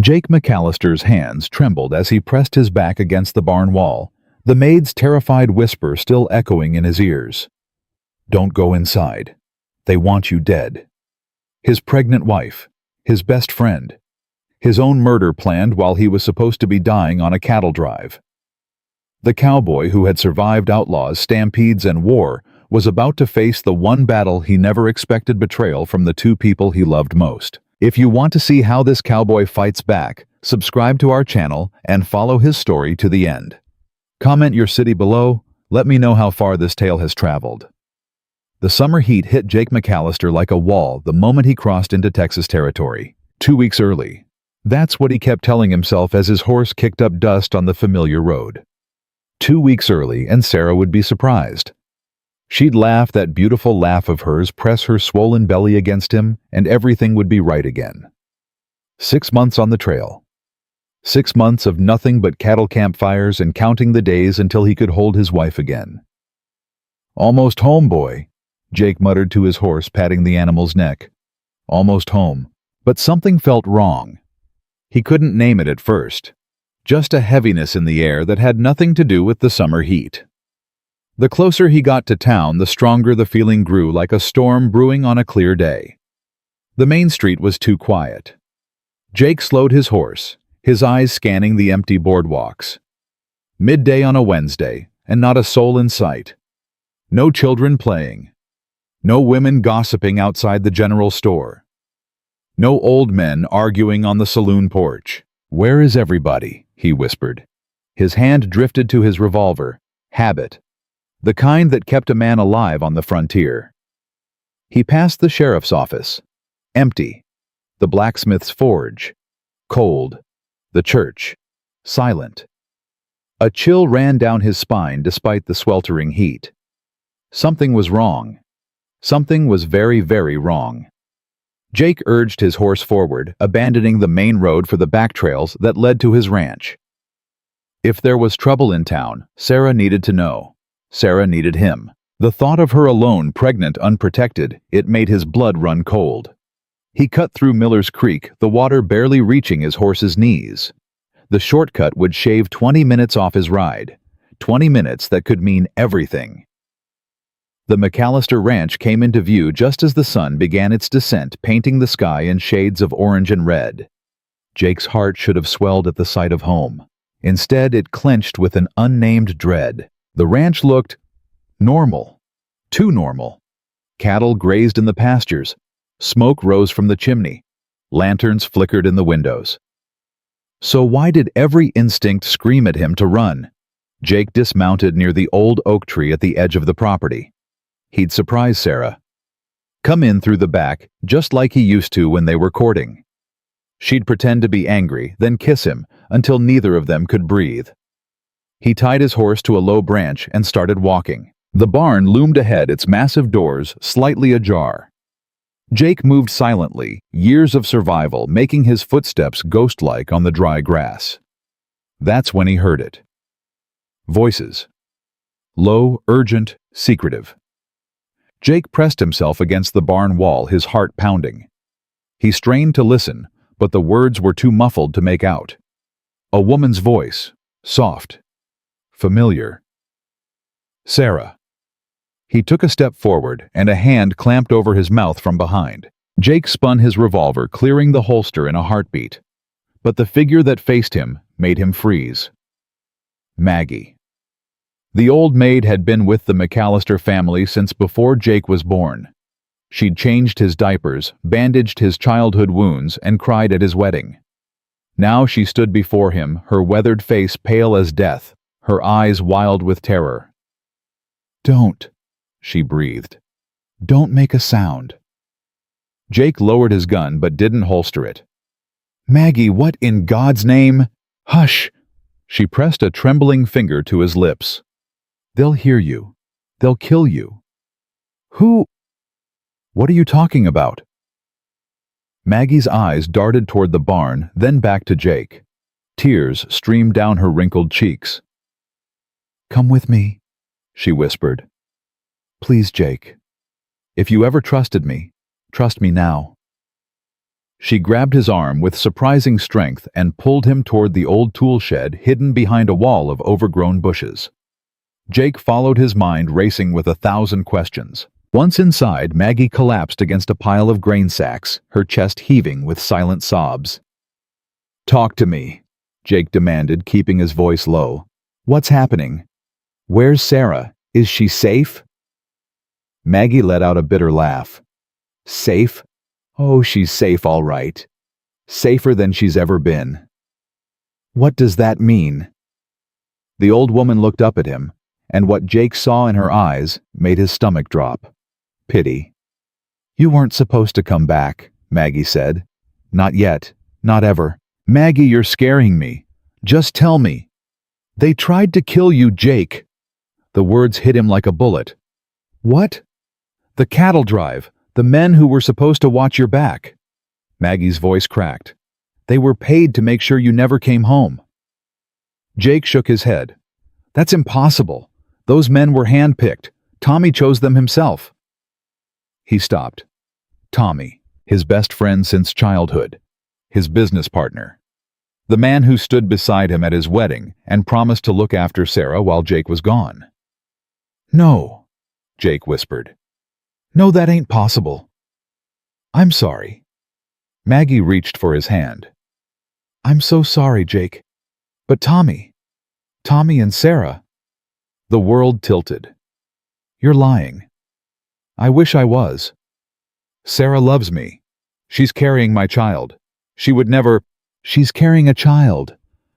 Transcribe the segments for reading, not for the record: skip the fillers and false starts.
Jake McAllister's hands trembled as he pressed his back against the barn wall, the maid's terrified whisper still echoing in his ears. "Don't go inside. They want you dead." His pregnant wife, his best friend, his own murder planned while he was supposed to be dying on a cattle drive. The cowboy who had survived outlaws, stampedes, and war was about to face the one battle he never expected: betrayal from the two people he loved most. If you want to see how this cowboy fights back, subscribe to our channel and follow his story to the end. Comment your city below. Let me know how far this tale has traveled. The summer heat hit Jake McAllister like a wall the moment he crossed into Texas territory. 2 weeks early. That's what he kept telling himself as his horse kicked up dust on the familiar road. 2 weeks early, and Sarah would be surprised. She'd laugh that beautiful laugh of hers, press her swollen belly against him, and everything would be right again. 6 months on the trail. 6 months of nothing but cattle campfires and counting the days until he could hold his wife again. "Almost home, boy," Jake muttered to his horse, patting the animal's neck. Almost home. But something felt wrong. He couldn't name it at first. Just a heaviness in the air that had nothing to do with the summer heat. The closer he got to town, the stronger the feeling grew, like a storm brewing on a clear day. The main street was too quiet. Jake slowed his horse, his eyes scanning the empty boardwalks. Midday on a Wednesday, and not a soul in sight. No children playing. No women gossiping outside the general store. No old men arguing on the saloon porch. "Where is everybody?" he whispered. His hand drifted to his revolver. Habit. The kind that kept a man alive on the frontier. He passed the sheriff's office. Empty. The blacksmith's forge. Cold. The church. Silent. A chill ran down his spine despite the sweltering heat. Something was wrong. Something was very, very wrong. Jake urged his horse forward, abandoning the main road for the back trails that led to his ranch. If there was trouble in town, Sarah needed to know. Sarah needed him. The thought of her alone, pregnant, unprotected, it made his blood run cold. He cut through Miller's Creek, the water barely reaching his horse's knees. The shortcut would shave 20 minutes off his ride. 20 minutes that could mean everything. The McAllister Ranch came into view just as the sun began its descent, painting the sky in shades of orange and red. Jake's heart should have swelled at the sight of home. Instead, it clenched with an unnamed dread. The ranch looked normal. Too normal. Cattle grazed in the pastures. Smoke rose from the chimney. Lanterns flickered in the windows. So why did every instinct scream at him to run? Jake dismounted near the old oak tree at the edge of the property. He'd surprise Sarah. Come in through the back, just like he used to when they were courting. She'd pretend to be angry, then kiss him, until neither of them could breathe. He tied his horse to a low branch and started walking. The barn loomed ahead, its massive doors slightly ajar. Jake moved silently, years of survival making his footsteps ghost-like on the dry grass. That's when he heard it. Voices. Low, urgent, secretive. Jake pressed himself against the barn wall, his heart pounding. He strained to listen, but the words were too muffled to make out. A woman's voice, soft. Familiar. Sarah. He took a step forward, and a hand clamped over his mouth from behind. Jake spun his revolver, clearing the holster in a heartbeat. But the figure that faced him made him freeze. Maggie. The old maid had been with the McAllister family since before Jake was born. She'd changed his diapers, bandaged his childhood wounds, and cried at his wedding. Now she stood before him, her weathered face pale as death, her eyes wild with terror. "Don't," she breathed. "Don't make a sound." Jake lowered his gun but didn't holster it. "Maggie, what in God's name?" "Hush!" She pressed a trembling finger to his lips. "They'll hear you. They'll kill you." "Who?" "What are you talking about?" Maggie's eyes darted toward the barn, then back to Jake. Tears streamed down her wrinkled cheeks. "Come with me," she whispered. "Please, Jake. If you ever trusted me, trust me now." She grabbed his arm with surprising strength and pulled him toward the old tool shed hidden behind a wall of overgrown bushes. Jake followed, his mind racing with 1,000 questions. Once inside, Maggie collapsed against a pile of grain sacks, her chest heaving with silent sobs. "Talk to me," Jake demanded, keeping his voice low. "What's happening? Where's Sarah? Is she safe?" Maggie let out a bitter laugh. "Safe? Oh, she's safe all right. Safer than she's ever been." "What does that mean?" The old woman looked up at him, and what Jake saw in her eyes made his stomach drop. Pity. "You weren't supposed to come back," Maggie said. "Not yet. Not ever." "Maggie, you're scaring me. Just tell me." "They tried to kill you, Jake." The words hit him like a bullet. "What?" "The cattle drive. The men who were supposed to watch your back." Maggie's voice cracked. "They were paid to make sure you never came home." Jake shook his head. "That's impossible. Those men were handpicked. Tommy chose them himself." He stopped. Tommy, his best friend since childhood, his business partner, the man who stood beside him at his wedding and promised to look after Sarah while Jake was gone. "No," Jake whispered. "No, that ain't possible." "I'm sorry." Maggie reached for his hand. "I'm so sorry, Jake. But Tommy and Sarah." The world tilted. "You're lying." "I wish I was." "Sarah loves me. She's carrying my child. She would never—" "She's carrying a child,"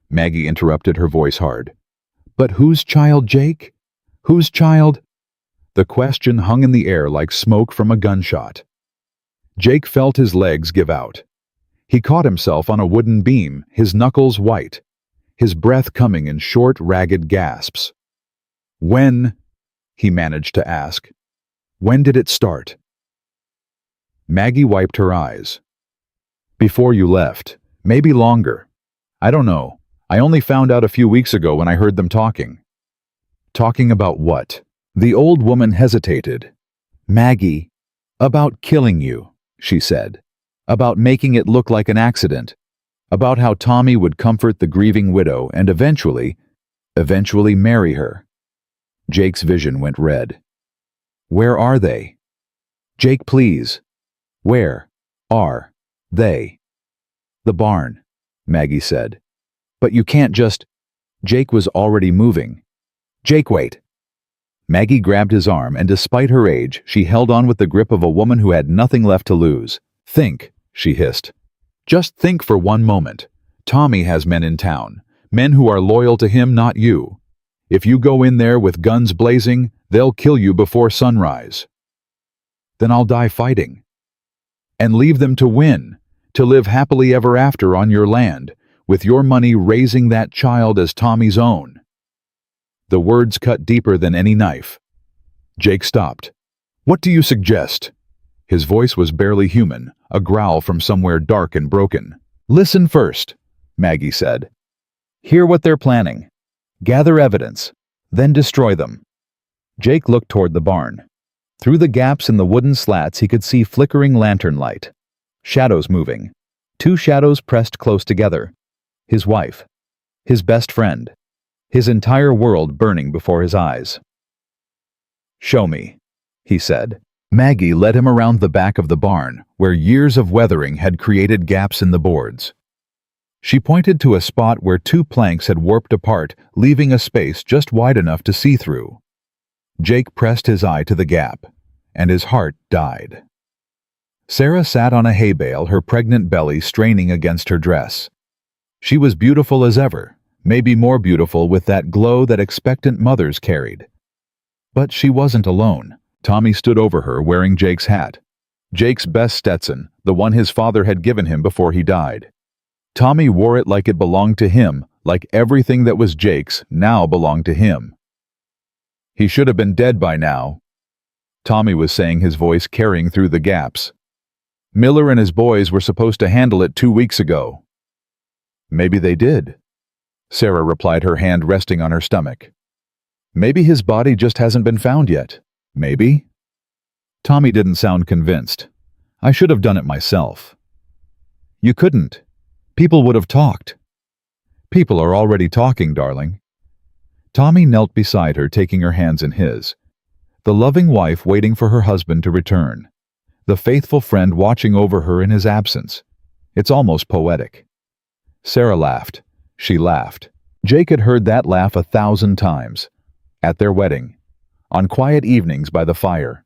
Maggie interrupted, her voice hard. "But whose child, Jake? Whose child?" The question hung in the air like smoke from a gunshot. Jake felt his legs give out. He caught himself on a wooden beam, his knuckles white, his breath coming in short, ragged gasps. "When?" he managed to ask. "When did it start?" Maggie wiped her eyes. "Before you left. Maybe longer. I don't know. I only found out a few weeks ago when I heard them talking." "Talking about what?" The old woman hesitated. "Maggie, about killing you," she said. "About making it look like an accident. About how Tommy would comfort the grieving widow and eventually marry her." Jake's vision went red. "Where are they?" "Jake, please. Where are they?" "The barn," Maggie said. "But you can't just—" Jake was already moving. "Jake, wait." Maggie grabbed his arm, and despite her age, she held on with the grip of a woman who had nothing left to lose. "Think," she hissed. "Just think for one moment. Tommy has men in town, men who are loyal to him, not you. If you go in there with guns blazing, they'll kill you before sunrise. Then I'll die fighting. And leave them to win, to live happily ever after on your land, with your money raising that child as Tommy's own." The words cut deeper than any knife. Jake stopped. "What do you suggest?" His voice was barely human, a growl from somewhere dark and broken. "Listen first," Maggie said. "Hear what they're planning. Gather evidence, then destroy them." Jake looked toward the barn. Through the gaps in the wooden slats he could see flickering lantern light. Shadows moving. 2 shadows pressed close together. His wife. His best friend. His entire world burning before his eyes. "Show me," he said. Maggie led him around the back of the barn, where years of weathering had created gaps in the boards. She pointed to a spot where 2 planks had warped apart, leaving a space just wide enough to see through. Jake pressed his eye to the gap, and his heart died. Sarah sat on a hay bale, her pregnant belly straining against her dress. She was beautiful as ever, maybe more beautiful with that glow that expectant mothers carried. But she wasn't alone. Tommy stood over her wearing Jake's hat. Jake's best Stetson, the one his father had given him before he died. Tommy wore it like it belonged to him, like everything that was Jake's now belonged to him. "He should have been dead by now," Tommy was saying, his voice carrying through the gaps. "Miller and his boys were supposed to handle it 2 weeks ago." "Maybe they did," Sarah replied, her hand resting on her stomach. "Maybe his body just hasn't been found yet. Maybe." Tommy didn't sound convinced. "I should have done it myself." You couldn't. People would have talked. People are already talking, darling. Tommy knelt beside her, taking her hands in his. The loving wife waiting for her husband to return. The faithful friend watching over her in his absence. It's almost poetic. Sarah laughed. She laughed. Jake had heard that laugh 1,000 times. At their wedding. On quiet evenings by the fire.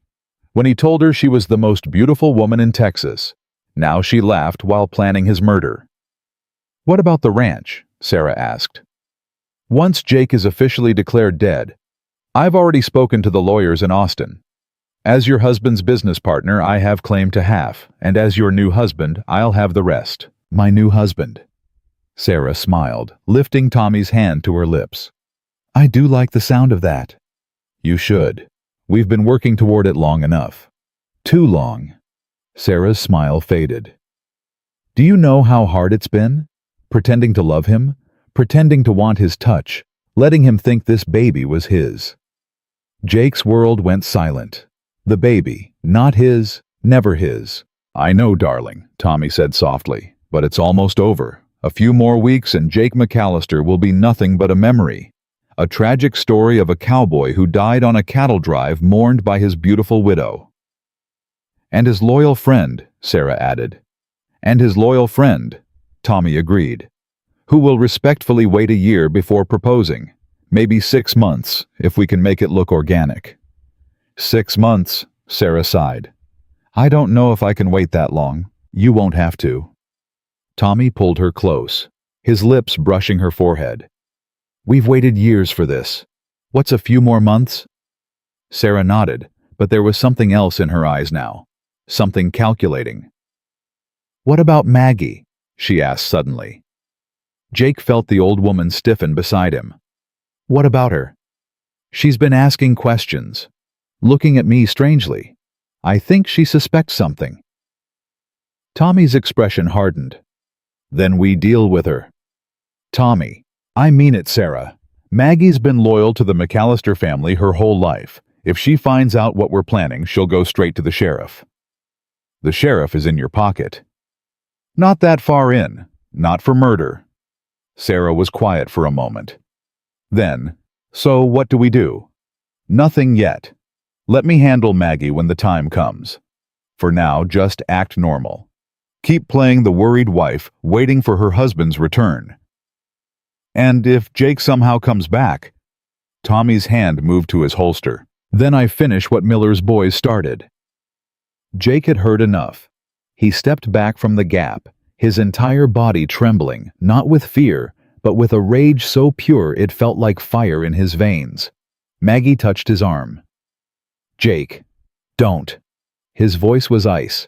When he told her she was the most beautiful woman in Texas. Now she laughed while planning his murder. What about the ranch? Sarah asked. Once Jake is officially declared dead, I've already spoken to the lawyers in Austin. As your husband's business partner, I have claim to half, and as your new husband, I'll have the rest. My new husband. Sarah smiled, lifting Tommy's hand to her lips. I do like the sound of that. You should. We've been working toward it long enough. Too long. Sarah's smile faded. Do you know how hard it's been? Pretending to love him, pretending to want his touch, letting him think this baby was his. Jake's world went silent. The baby, not his, never his. I know, darling, Tommy said softly, but it's almost over. A few more weeks and Jake McAllister will be nothing but a memory. A tragic story of a cowboy who died on a cattle drive mourned by his beautiful widow. And his loyal friend, Sarah added. And his loyal friend, Tommy agreed, who will respectfully wait a year before proposing. Maybe 6 months, if we can make it look organic. 6 months, Sarah sighed. I don't know if I can wait that long. You won't have to. Tommy pulled her close, his lips brushing her forehead. We've waited years for this. What's a few more months? Sarah nodded, but there was something else in her eyes now. Something calculating. What about Maggie? She asked suddenly. Jake felt the old woman stiffen beside him. What about her? She's been asking questions, looking at me strangely. I think she suspects something. Tommy's expression hardened. Then we deal with her. Tommy, I mean it, Sarah. Maggie's been loyal to the McAllister family her whole life. If she finds out what we're planning, she'll go straight to the sheriff. The sheriff is in your pocket. Not that far in. Not for murder. Sarah was quiet for a moment. Then, so what do we do? Nothing yet. Let me handle Maggie when the time comes. For now, just act normal. Keep playing the worried wife, waiting for her husband's return. And if Jake somehow comes back... Tommy's hand moved to his holster. Then I finish what Miller's boys started. Jake had heard enough. He stepped back from the gap, his entire body trembling, not with fear, but with a rage so pure it felt like fire in his veins. Maggie touched his arm. Jake, don't. His voice was ice.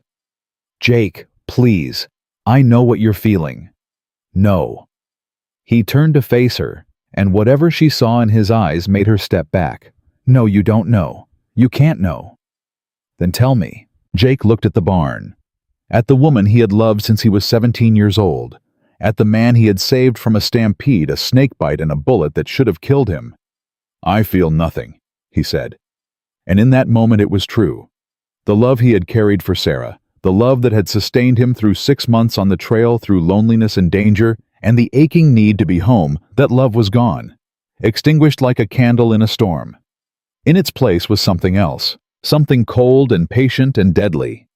Jake, please. I know what you're feeling. No. He turned to face her, and whatever she saw in his eyes made her step back. No, you don't know. You can't know. Then tell me. Jake looked at the barn. At the woman he had loved since he was 17 years old. At the man he had saved from a stampede, a snakebite, and a bullet that should have killed him. I feel nothing, he said. And in that moment it was true. The love he had carried for Sarah, the love that had sustained him through 6 months on the trail through loneliness and danger, and the aching need to be home, that love was gone, extinguished like a candle in a storm. In its place was something else, something cold and patient and deadly.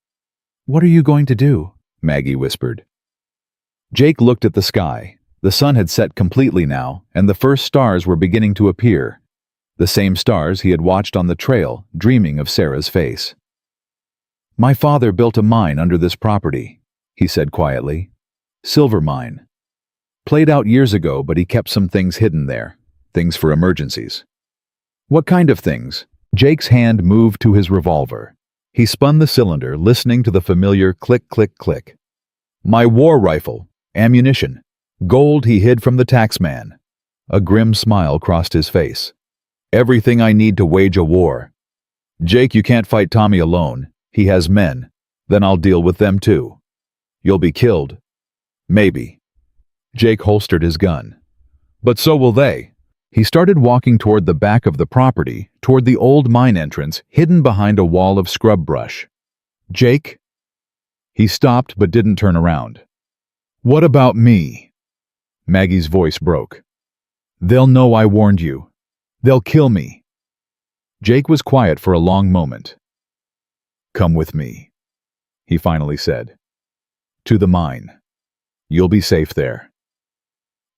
What are you going to do? Maggie whispered. Jake looked at the sky. The sun had set completely now, and the first stars were beginning to appear. The same stars he had watched on the trail, dreaming of Sarah's face. My father built a mine under this property, he said quietly. Silver mine. Played out years ago, but he kept some things hidden there. Things for emergencies. What kind of things? Jake's hand moved to his revolver. He spun the cylinder, listening to the familiar click, click, click. My war rifle. Ammunition. Gold he hid from the taxman. A grim smile crossed his face. Everything I need to wage a war. Jake, you can't fight Tommy alone. He has men. Then I'll deal with them too. You'll be killed. Maybe. Jake holstered his gun. But so will they. He started walking toward the back of the property, toward the old mine entrance, hidden behind a wall of scrub brush. Jake? He stopped but didn't turn around. What about me? Maggie's voice broke. They'll know I warned you. They'll kill me. Jake was quiet for a long moment. Come with me, he finally said. To the mine. You'll be safe there.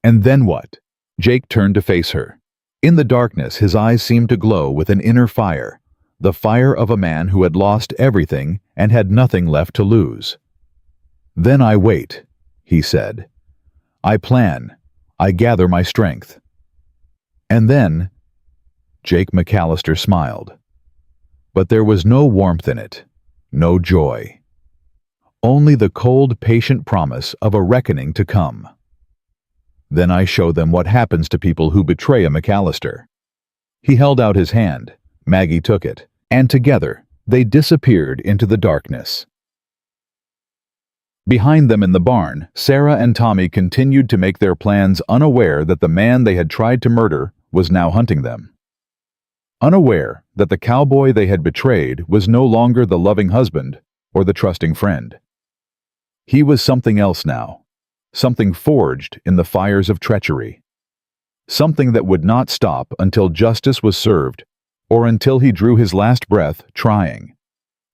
And then what? Jake turned to face her. In the darkness, his eyes seemed to glow with an inner fire, the fire of a man who had lost everything and had nothing left to lose. Then I wait, he said. I plan. I gather my strength. And then, Jake McAllister smiled. But there was no warmth in it, no joy. Only the cold, patient promise of a reckoning to come. Then I show them what happens to people who betray a McAllister. He held out his hand. Maggie took it, and together they disappeared into the darkness. Behind them in the barn, Sarah and Tommy continued to make their plans, unaware that the man they had tried to murder was now hunting them. Unaware that the cowboy they had betrayed was no longer the loving husband or the trusting friend. He was something else now, something forged in the fires of treachery, something that would not stop until justice was served or until he drew his last breath trying.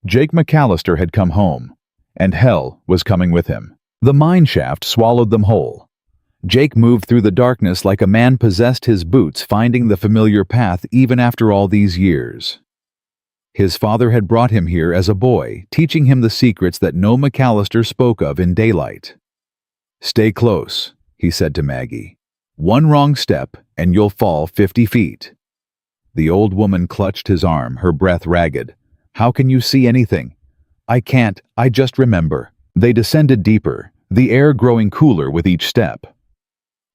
Jake McAllister had come home, and hell was coming with him. The mine shaft swallowed them whole. Jake moved through the darkness like a man possessed, his boots finding the familiar path even after all these years. His father had brought him here as a boy, teaching him the secrets that no McAllister spoke of in daylight. Stay close, he said to Maggie. One wrong step and you'll fall 50 feet. The old woman clutched his arm, her breath ragged. How can you see anything? I can't, I just remember. They descended deeper, the air growing cooler with each step.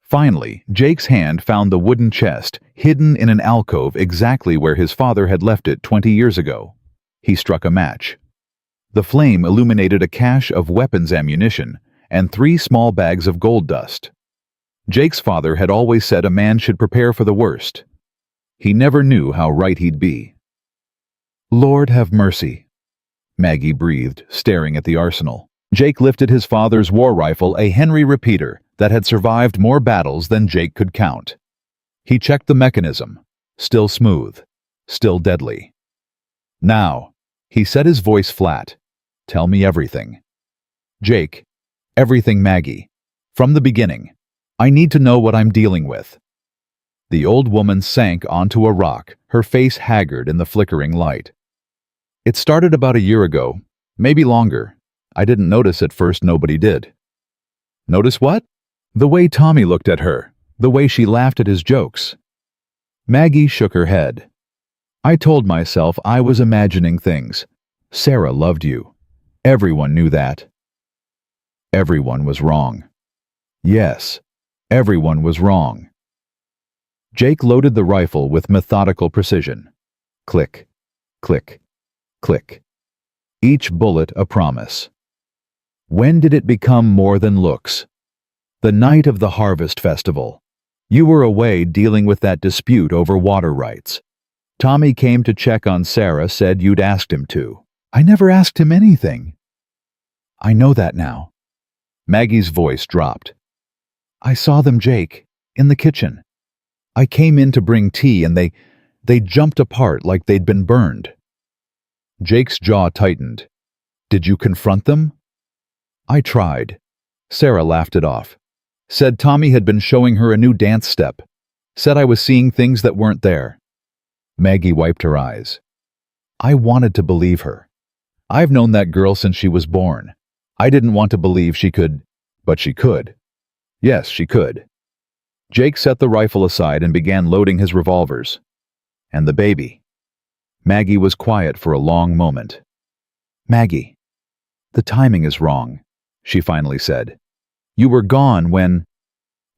Finally, Jake's hand found the wooden chest, hidden in an alcove exactly where his father had left it 20 years ago. He struck a match. The flame illuminated a cache of weapons ammunition and 3 small bags of gold dust. Jake's father had always said a man should prepare for the worst. He never knew how right he'd be. Lord have mercy, Maggie breathed, staring at the arsenal. Jake lifted his father's war rifle, a Henry repeater that had survived more battles than Jake could count. He checked the mechanism, still smooth, still deadly. Now, he set his voice flat. Tell me everything. Jake, everything, Maggie. From the beginning. I need to know what I'm dealing with. The old woman sank onto a rock, her face haggard in the flickering light. It started about a year ago, maybe longer. I didn't notice at first, nobody did. Notice what? The way Tommy looked at her, the way she laughed at his jokes. Maggie shook her head. I told myself I was imagining things. Sarah loved you. Everyone knew that. Everyone was wrong. Yes, everyone was wrong. Jake loaded the rifle with methodical precision. Click, click, click. Each bullet a promise. When did it become more than looks? The night of the Harvest Festival. You were away dealing with that dispute over water rights. Tommy came to check on Sarah, said you'd asked him to. I never asked him anything. I know that now. Maggie's voice dropped. I saw them, Jake, in the kitchen. I came in to bring tea and they jumped apart like they'd been burned. Jake's jaw tightened. Did you confront them? I tried. Sarah laughed it off. Said Tommy had been showing her a new dance step. Said I was seeing things that weren't there. Maggie wiped her eyes. I wanted to believe her. I've known that girl since she was born. I didn't want to believe she could, but she could. Yes, she could. Jake set the rifle aside and began loading his revolvers. And the baby. Maggie was quiet for a long moment. Maggie, the timing is wrong, she finally said. You were gone when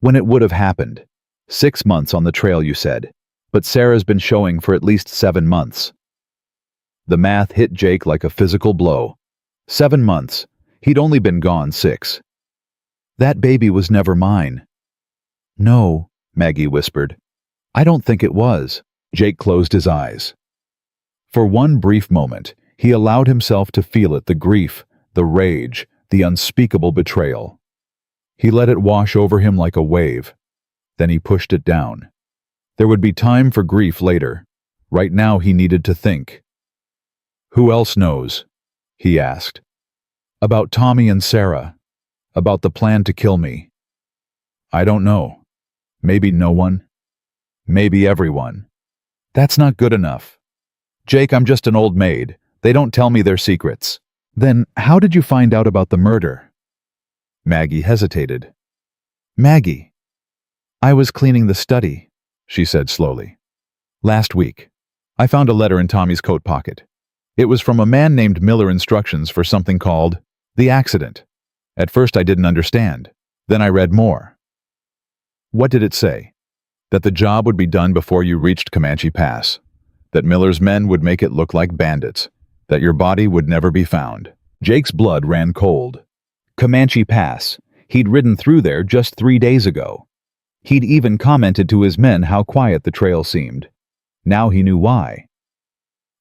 it would have happened. 6 months on the trail, you said, but Sarah's been showing for at least 7 months. The math hit Jake like a physical blow. 7 months. He'd only been gone 6. That baby was never mine. No, Maggie whispered. I don't think it was. Jake closed his eyes. For one brief moment, he allowed himself to feel it, the grief, the rage, the unspeakable betrayal. He let it wash over him like a wave. Then he pushed it down. There would be time for grief later. Right now he needed to think. "Who else knows?" he asked. "About Tommy and Sarah. About the plan to kill me." "I don't know. Maybe no one. Maybe everyone." "That's not good enough. Jake, I'm just an old maid. They don't tell me their secrets." "Then how did you find out about the murder?" Maggie hesitated. "Maggie, I was cleaning the study," she said slowly. "Last week, I found a letter in Tommy's coat pocket. It was from a man named Miller, instructions for something called the accident. At first I didn't understand. Then I read more." "What did it say?" "That the job would be done before you reached Comanche Pass. That Miller's men would make it look like bandits. That your body would never be found." Jake's blood ran cold. Comanche Pass. He'd ridden through there just 3 days ago. He'd even commented to his men how quiet the trail seemed. Now he knew why.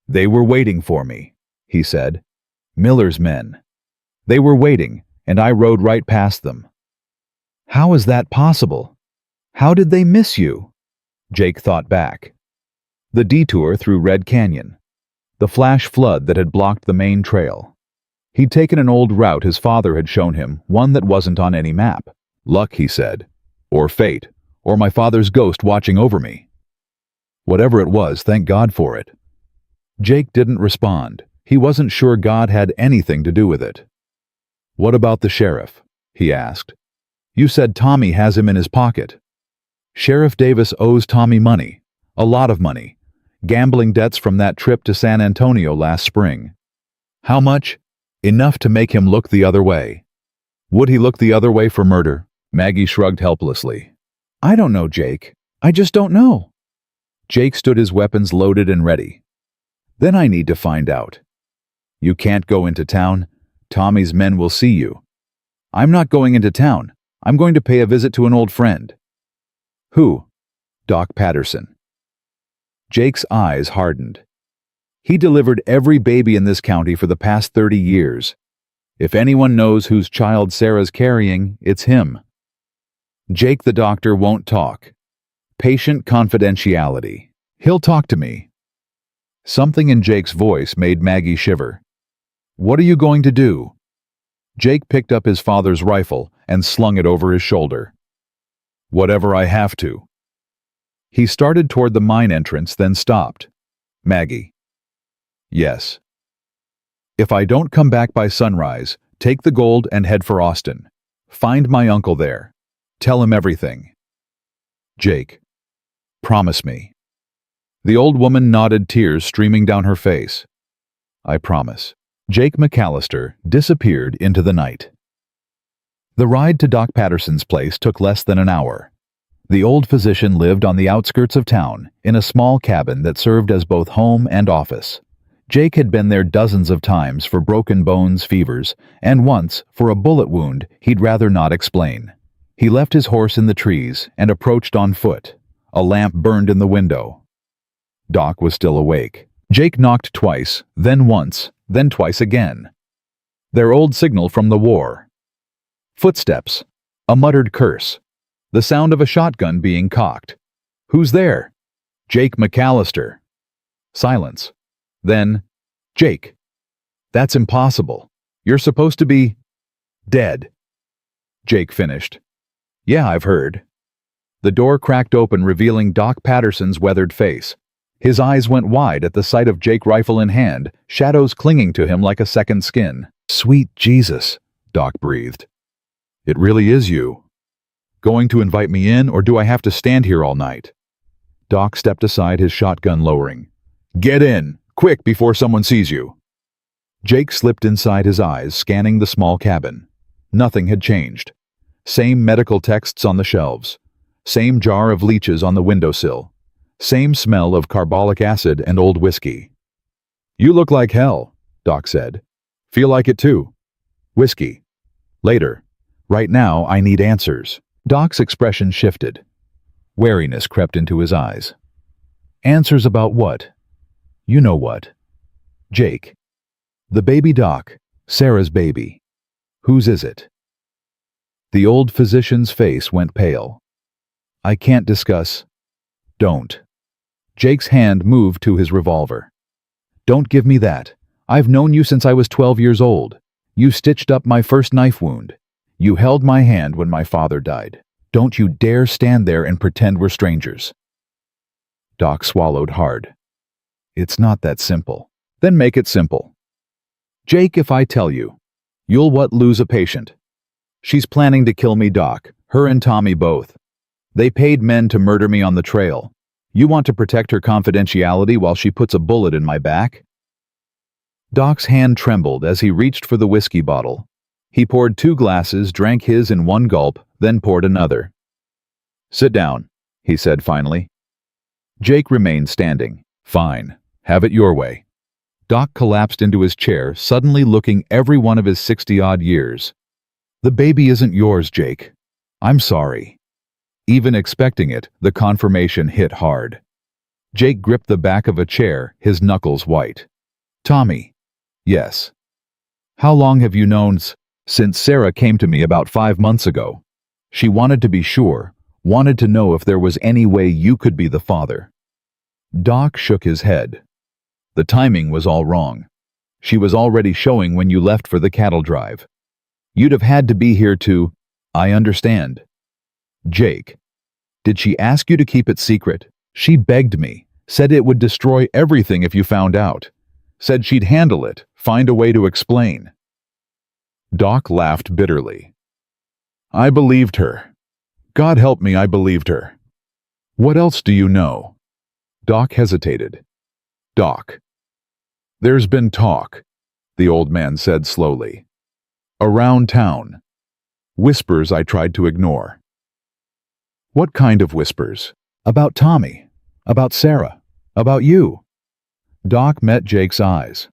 "They were waiting for me," he said. "Miller's men. They were waiting, and I rode right past them." "How is that possible? How did they miss you?" Jake thought back. The detour through Red Canyon. The flash flood that had blocked the main trail. He'd taken an old route his father had shown him, one that wasn't on any map. "Luck," he said. "Or fate. Or my father's ghost watching over me." Whatever it was, thank God for it. Jake didn't respond. He wasn't sure God had anything to do with it. "What about the sheriff?" he asked. "You said Tommy has him in his pocket." "Sheriff Davis owes Tommy money. A lot of money. Gambling debts from that trip to San Antonio last spring." "How much?" "Enough to make him look the other way." "Would he look the other way for murder?" Maggie shrugged helplessly. "I don't know, Jake. I just don't know." Jake stood, his weapons loaded and ready. "Then I need to find out." "You can't go into town. Tommy's men will see you." "I'm not going into town. I'm going to pay a visit to an old friend." "Who?" "Doc Patterson." Jake's eyes hardened. He delivered every baby in this county for the past 30 years. If anyone knows whose child Sarah's carrying, it's him. Jake the doctor won't talk. Patient confidentiality. "He'll talk to me." Something in Jake's voice made Maggie shiver. "What are you going to do?" Jake picked up his father's rifle and slung it over his shoulder. "Whatever I have to." He started toward the mine entrance, then stopped. "Maggie." "Yes." "If I don't come back by sunrise, take the gold and head for Austin. Find my uncle there. Tell him everything." "Jake, promise me." The old woman nodded, tears streaming down her face. "I promise." Jake McAllister disappeared into the night. The ride to Doc Patterson's place took less than an hour. The old physician lived on the outskirts of town, in a small cabin that served as both home and office. Jake had been there dozens of times for broken bones, fevers, and once for a bullet wound he'd rather not explain. He left his horse in the trees and approached on foot. A lamp burned in the window. Doc was still awake. Jake knocked twice, then once, then twice again. Their old signal from the war. Footsteps. A muttered curse. The sound of a shotgun being cocked. "Who's there?" "Jake McAllister." Silence. Then, "Jake, that's impossible. You're supposed to be dead." Jake finished. "Yeah, I've heard." The door cracked open, revealing Doc Patterson's weathered face. His eyes went wide at the sight of Jake, rifle in hand, shadows clinging to him like a second skin. "Sweet Jesus," Doc breathed. "It really is you. Going to invite me in, or do I have to stand here all night?" Doc stepped aside, his shotgun lowering. "Get in, quick, before someone sees you." Jake slipped inside, his eyes scanning the small cabin. Nothing had changed. Same medical texts on the shelves. Same jar of leeches on the windowsill. Same smell of carbolic acid and old whiskey. "You look like hell," Doc said. "Feel like it too." "Whiskey. Later. Right now, I need answers." Doc's expression shifted. Wariness crept into his eyes. "Answers about what?" "You know what." "Jake. The baby, Doc. Sarah's baby. Whose is it?" The old physician's face went pale. I can't discuss. Don't. Jake's hand moved to his revolver. Don't give me that. I've known you since I was 12 years old. You stitched up my first knife wound. You held my hand when my father died. Don't you dare stand there and pretend we're strangers. Doc swallowed hard. It's not that simple. Then make it simple. Jake, if I tell you, you'll lose a patient. She's planning to kill me, Doc. Her and Tommy both. They paid men to murder me on the trail. You want to protect her confidentiality while she puts a bullet in my back? Doc's hand trembled as he reached for the whiskey bottle. He poured 2 glasses, drank his in one gulp, then poured another. Sit down, he said finally. Jake remained standing. Fine. Have it your way. Doc collapsed into his chair, suddenly looking every one of his 60-odd years. The baby isn't yours, Jake. I'm sorry. Even expecting it, the confirmation hit hard. Jake gripped the back of a chair, his knuckles white. Tommy. Yes. How long have you known? Since Sarah came to me about 5 months ago. She wanted to be sure, wanted to know if there was any way you could be the father. Doc shook his head. The timing was all wrong. She was already showing when you left for the cattle drive. You'd have had to be here to... I understand. Jake. Did she ask you to keep it secret? She begged me, said it would destroy everything if you found out. Said she'd handle it, find a way to explain. Doc laughed bitterly. I believed her. God help me, I believed her. What else do you know? Doc hesitated. Doc. There's been talk, the old man said slowly. Around town. Whispers I tried to ignore. What kind of whispers? About Tommy? About Sarah? About you? Doc met Jake's eyes.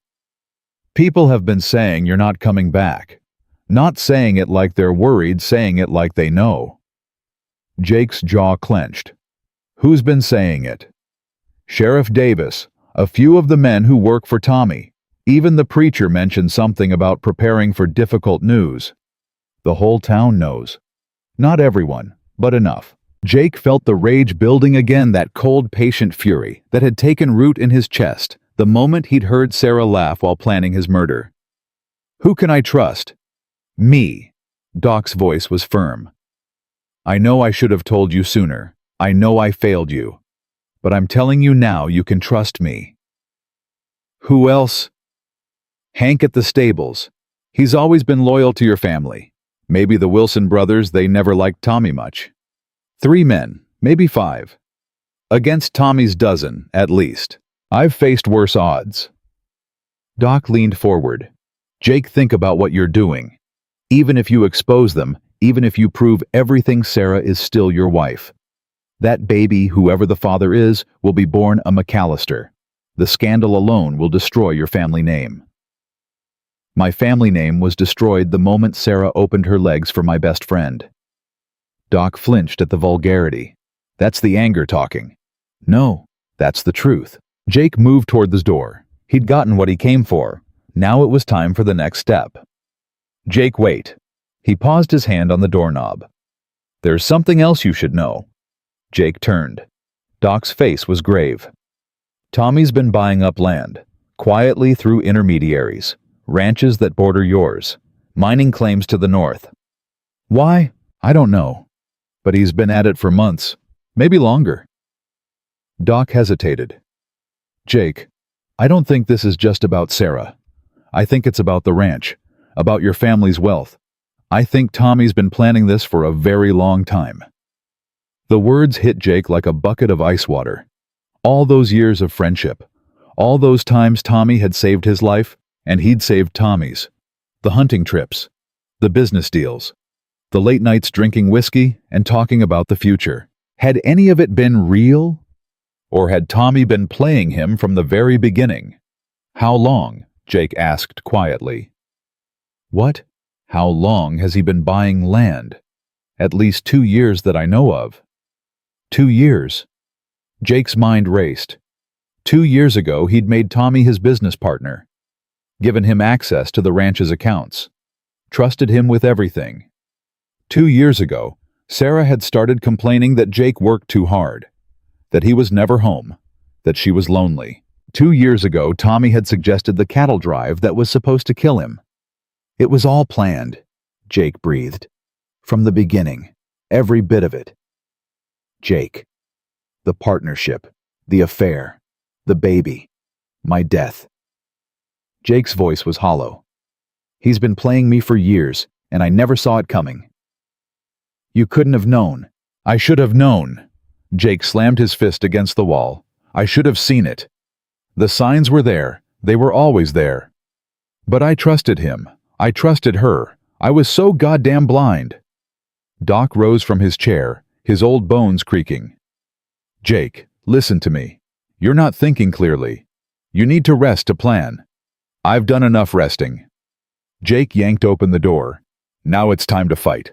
People have been saying you're not coming back. Not saying it like they're worried, saying it like they know. Jake's jaw clenched. Who's been saying it? Sheriff Davis, a few of the men who work for Tommy. Even the preacher mentioned something about preparing for difficult news. The whole town knows. Not everyone, but enough. Jake felt the rage building again, that cold, patient fury that had taken root in his chest the moment he'd heard Sarah laugh while planning his murder. Who can I trust? Me. Doc's voice was firm. I know I should have told you sooner. I know I failed you. But I'm telling you now, you can trust me. Who else? Hank at the stables. He's always been loyal to your family. Maybe the Wilson brothers, they never liked Tommy much. 3 men, maybe 5. Against Tommy's dozen, at least. I've faced worse odds. Doc leaned forward. Jake, think about what you're doing. Even if you expose them, even if you prove everything, Sarah is still your wife. That baby, whoever the father is, will be born a McAllister. The scandal alone will destroy your family name. My family name was destroyed the moment Sarah opened her legs for my best friend. Doc flinched at the vulgarity. That's the anger talking. No, that's the truth. Jake moved toward the door. He'd gotten what he came for. Now it was time for the next step. Jake, wait. He paused, his hand on the doorknob. There's something else you should know. Jake turned. Doc's face was grave. Tommy's been buying up land, quietly through intermediaries, ranches that border yours, mining claims to the north. Why? I don't know. But he's been at it for months, maybe longer. Doc hesitated. Jake, I don't think this is just about Sarah. I think it's about the ranch, about your family's wealth. I think Tommy's been planning this for a very long time. The words hit Jake like a bucket of ice water. All those years of friendship, all those times Tommy had saved his life, and he'd saved Tommy's. The hunting trips, the business deals, the late nights drinking whiskey and talking about the future. Had any of it been real? Or had Tommy been playing him from the very beginning? How long? Jake asked quietly. What? How long has he been buying land? At least 2 years that I know of. 2 years. Jake's mind raced. 2 years ago, he'd made Tommy his business partner, given him access to the ranch's accounts, trusted him with everything. 2 years ago, Sarah had started complaining that Jake worked too hard, that he was never home, that she was lonely. 2 years ago, Tommy had suggested the cattle drive that was supposed to kill him. It was all planned, Jake breathed. From the beginning, every bit of it. Jake. The partnership, the affair, the baby, my death. Jake's voice was hollow. He's been playing me for years, and I never saw it coming. You couldn't have known. I should have known. Jake slammed his fist against the wall. I should have seen it. The signs were there. They were always there. But I trusted him. I trusted her. I was so goddamn blind. Doc rose from his chair, his old bones creaking. Jake, listen to me. You're not thinking clearly. You need to rest to plan. I've done enough resting. Jake yanked open the door. Now it's time to fight.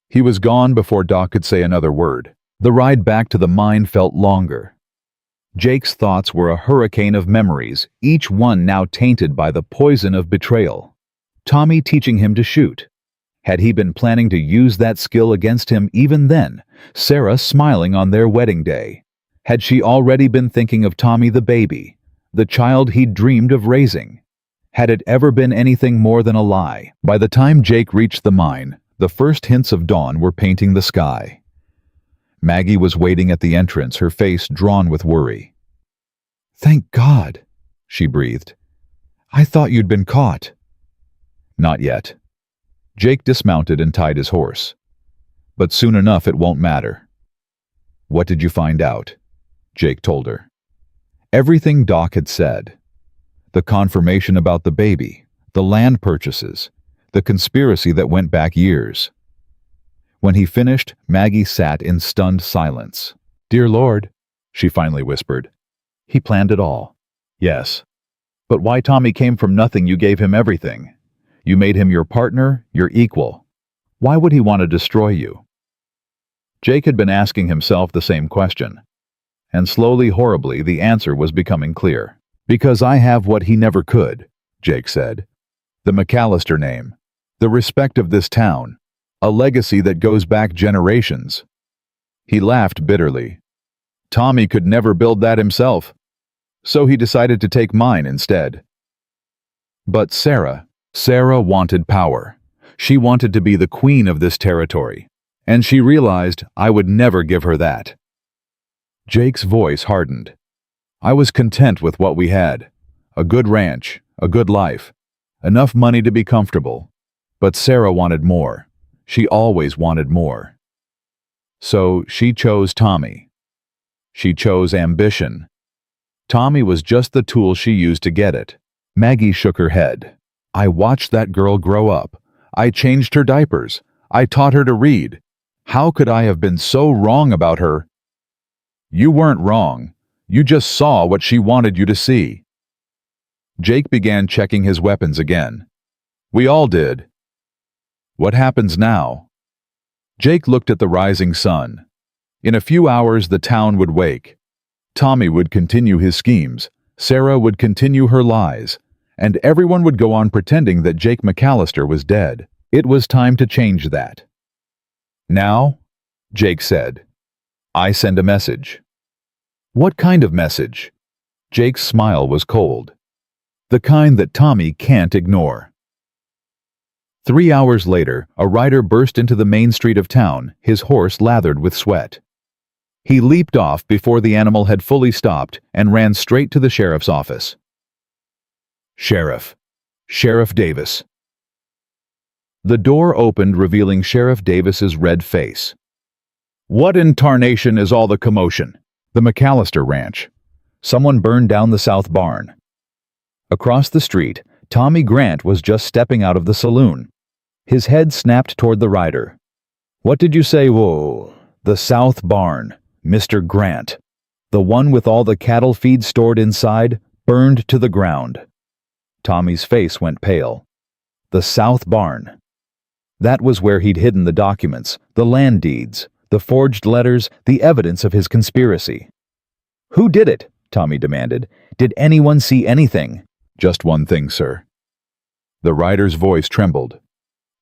He was gone before Doc could say another word. The ride back to the mine felt longer. Jake's thoughts were a hurricane of memories, each one now tainted by the poison of betrayal. Tommy teaching him to shoot. Had he been planning to use that skill against him even then? Sarah smiling on their wedding day. Had she already been thinking of Tommy the baby, the child he'd dreamed of raising? Had it ever been anything more than a lie? By the time Jake reached the mine, the first hints of dawn were painting the sky. Maggie was waiting at the entrance, her face drawn with worry. Thank God, she breathed. I thought you'd been caught. Not yet. Jake dismounted and tied his horse. But soon enough it won't matter. What did you find out? Jake told her. Everything Doc had said. The confirmation about the baby, the land purchases, the conspiracy that went back years. When he finished, Maggie sat in stunned silence. Dear Lord, she finally whispered. He planned it all. Yes. But why Tommy came from nothing? You gave him everything. You made him your partner, your equal. Why would he want to destroy you? Jake had been asking himself the same question. And slowly, horribly, the answer was becoming clear. Because I have what he never could, Jake said. The McAllister name. The respect of this town. A legacy that goes back generations. He laughed bitterly. Tommy could never build that himself. So he decided to take mine instead. But Sarah wanted power. She wanted to be the queen of this territory. And she realized I would never give her that. Jake's voice hardened. I was content with what we had. A good ranch, a good life, enough money to be comfortable. But Sarah wanted more. She always wanted more. So she chose Tommy. She chose ambition. Tommy was just the tool she used to get it. Maggie shook her head. I watched that girl grow up. I changed her diapers. I taught her to read. How could I have been so wrong about her? You weren't wrong. You just saw what she wanted you to see. Jake began checking his weapons again. We all did. What happens now? Jake looked at the rising sun. In a few hours the town would wake. Tommy would continue his schemes, Sarah would continue her lies, and everyone would go on pretending that Jake McAllister was dead. It was time to change that. Now, Jake said, I send a message. What kind of message? Jake's smile was cold. The kind that Tommy can't ignore. 3 hours later, a rider burst into the main street of town, his horse lathered with sweat. He leaped off before the animal had fully stopped and ran straight to the sheriff's office. Sheriff Davis. The door opened, revealing Sheriff Davis's red face. What in tarnation is all the commotion? The McAllister Ranch. Someone burned down the south barn. Across the street, Tommy Grant was just stepping out of the saloon. His head snapped toward the rider. What did you say? Whoa. The south barn, Mr. Grant. The one with all the cattle feed stored inside, burned to the ground. Tommy's face went pale. The south barn. That was where he'd hidden the documents, the land deeds, the forged letters, the evidence of his conspiracy. Who did it? Tommy demanded. Did anyone see anything? Just one thing, sir. The rider's voice trembled.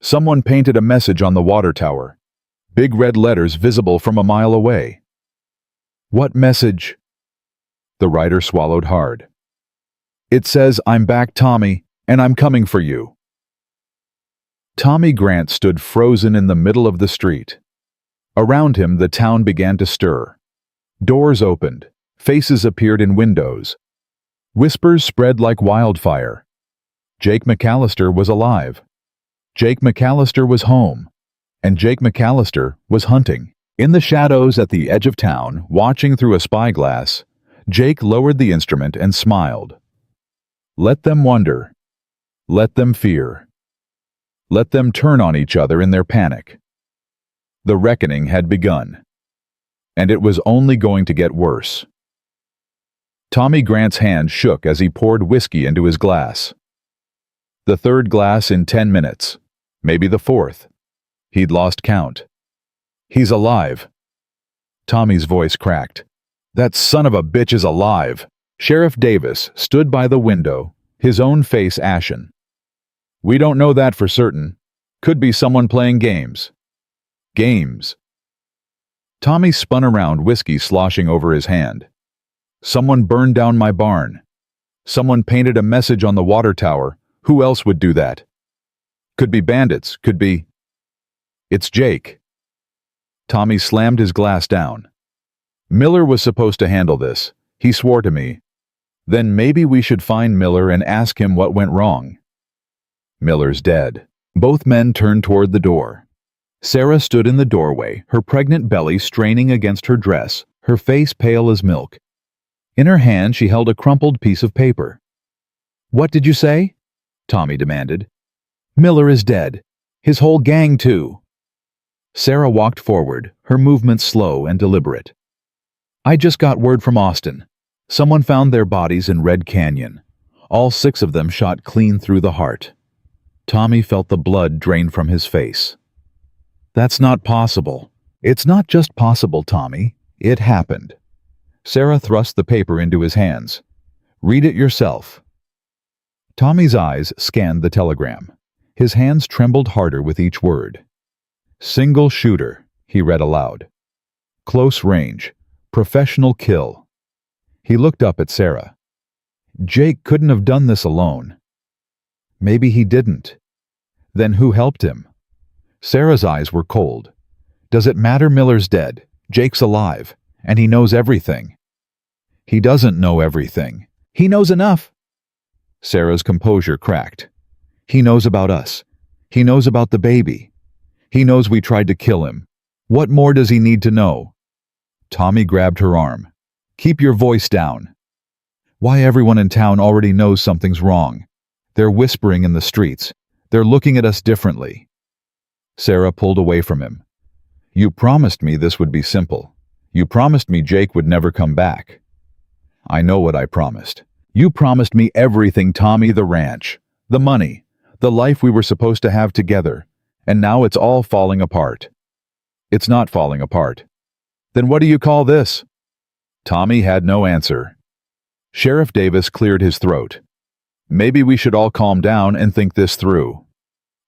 Someone painted a message on the water tower. Big red letters visible from a mile away. What message? The writer swallowed hard. It says, "I'm back, Tommy, and I'm coming for you." Tommy Grant stood frozen in the middle of the street. Around him, the town began to stir. Doors opened. Faces appeared in windows. Whispers spread like wildfire. Jake McAllister was alive. Jake McAllister was home. And Jake McAllister was hunting. In the shadows at the edge of town, watching through a spyglass, Jake lowered the instrument and smiled. Let them wonder. Let them fear. Let them turn on each other in their panic. The reckoning had begun. And it was only going to get worse. Tommy Grant's hand shook as he poured whiskey into his glass. The third glass in 10 minutes. Maybe the fourth. He'd lost count. He's alive. Tommy's voice cracked. That son of a bitch is alive. Sheriff Davis stood by the window, his own face ashen. We don't know that for certain. Could be someone playing games. Games. Tommy spun around, whiskey sloshing over his hand. Someone burned down my barn. Someone painted a message on the water tower. Who else would do that? Could be bandits, could be... It's Jake. Tommy slammed his glass down. Miller was supposed to handle this. He swore to me. Then maybe we should find Miller and ask him what went wrong. Miller's dead. Both men turned toward the door. Sarah stood in the doorway, her pregnant belly straining against her dress, her face pale as milk. In her hand she held a crumpled piece of paper. What did you say? Tommy demanded. Miller is dead. His whole gang too. Sarah walked forward, her movements slow and deliberate. I just got word from Austin. Someone found their bodies in Red Canyon. All 6 of them shot clean through the heart. Tommy felt the blood drain from his face. That's not possible. It's not just possible, Tommy. It happened. Sarah thrust the paper into his hands. Read it yourself. Tommy's eyes scanned the telegram. His hands trembled harder with each word. Single shooter, he read aloud. Close range. Professional kill. He looked up at Sarah. Jake couldn't have done this alone. Maybe he didn't. Then who helped him? Sarah's eyes were cold. Does it matter? Miller's dead. Jake's alive. And he knows everything. He doesn't know everything. He knows enough. Sarah's composure cracked. He knows about us. He knows about the baby. He knows we tried to kill him. What more does he need to know? Tommy grabbed her arm. Keep your voice down. Why, everyone in town already knows something's wrong. They're whispering in the streets. They're looking at us differently. Sarah pulled away from him. You promised me this would be simple. You promised me Jake would never come back. I know what I promised. You promised me everything, Tommy, the ranch, the money, the life we were supposed to have together, and now it's all falling apart. It's not falling apart. Then what do you call this? Tommy had no answer. Sheriff Davis cleared his throat. Maybe we should all calm down and think this through.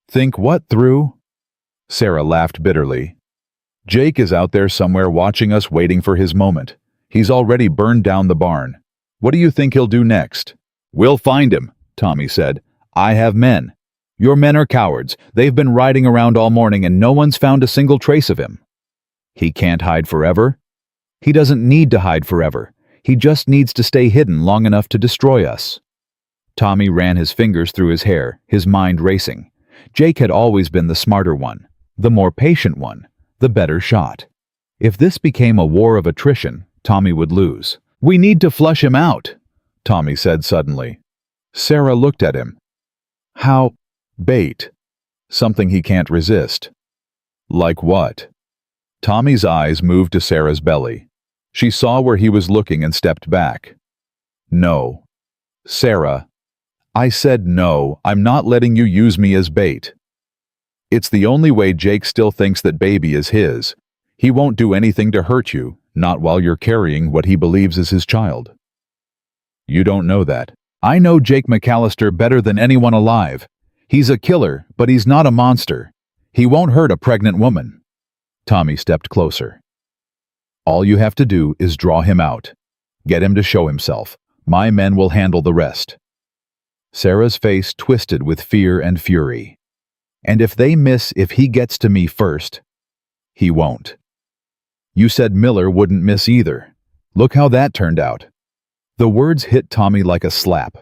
Think what through? Sarah laughed bitterly. Jake is out there somewhere watching us, waiting for his moment. He's already burned down the barn. What do you think he'll do next? We'll find him, Tommy said. I have men. Your men are cowards. They've been riding around all morning and no one's found a single trace of him. He can't hide forever. He doesn't need to hide forever. He just needs to stay hidden long enough to destroy us. Tommy ran his fingers through his hair, his mind racing. Jake had always been the smarter one, the more patient one, the better shot. If this became a war of attrition, Tommy would lose. We need to flush him out, Tommy said suddenly. Sarah looked at him. How? Bait. Something he can't resist. Like what? Tommy's eyes moved to Sarah's belly. She saw where he was looking and stepped back. No. Sarah, I said no, I'm not letting you use me as bait. It's the only way Jake still thinks that baby is his. He won't do anything to hurt you, not while you're carrying what he believes is his child. You don't know that. I know Jake McAllister better than anyone alive. He's a killer, but he's not a monster. He won't hurt a pregnant woman. Tommy stepped closer. All you have to do is draw him out. Get him to show himself. My men will handle the rest. Sarah's face twisted with fear and fury. And if they miss if he gets to me first, he won't. You said Miller wouldn't miss either. Look how that turned out. The words hit Tommy like a slap.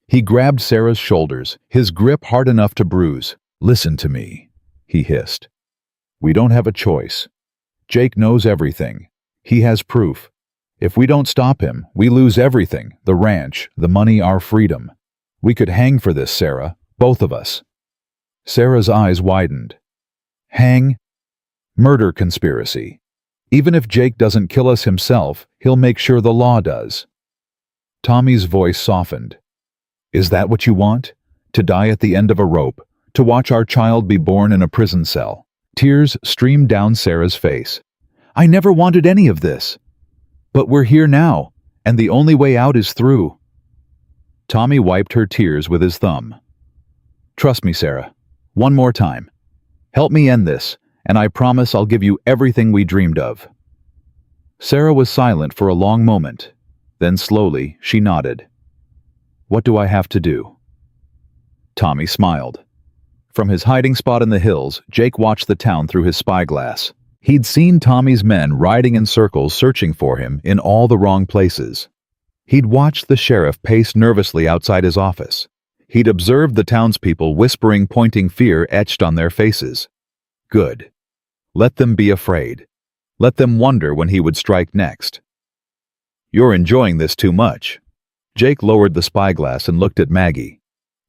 He grabbed Sarah's shoulders, his grip hard enough to bruise. Listen to me, he hissed. We don't have a choice. Jake knows everything. He has proof. If we don't stop him, we lose everything, the ranch, the money, our freedom. We could hang for this, Sarah, both of us. Sarah's eyes widened. Hang? Murder conspiracy. Even if Jake doesn't kill us himself, he'll make sure the law does. Tommy's voice softened. Is that what you want? To die at the end of a rope, to watch our child be born in a prison cell? Tears streamed down Sarah's face. I never wanted any of this. But we're here now, and the only way out is through. Tommy wiped her tears with his thumb. Trust me, Sarah. One more time. Help me end this, and I promise I'll give you everything we dreamed of. Sarah was silent for a long moment. Then slowly, she nodded. What do I have to do? Tommy smiled. From his hiding spot in the hills, Jake watched the town through his spyglass. He'd seen Tommy's men riding in circles searching for him in all the wrong places. He'd watched the sheriff pace nervously outside his office. He'd observed the townspeople whispering, pointing fear etched on their faces. Good. Let them be afraid. Let them wonder when he would strike next. You're enjoying this too much. Jake lowered the spyglass and looked at Maggie.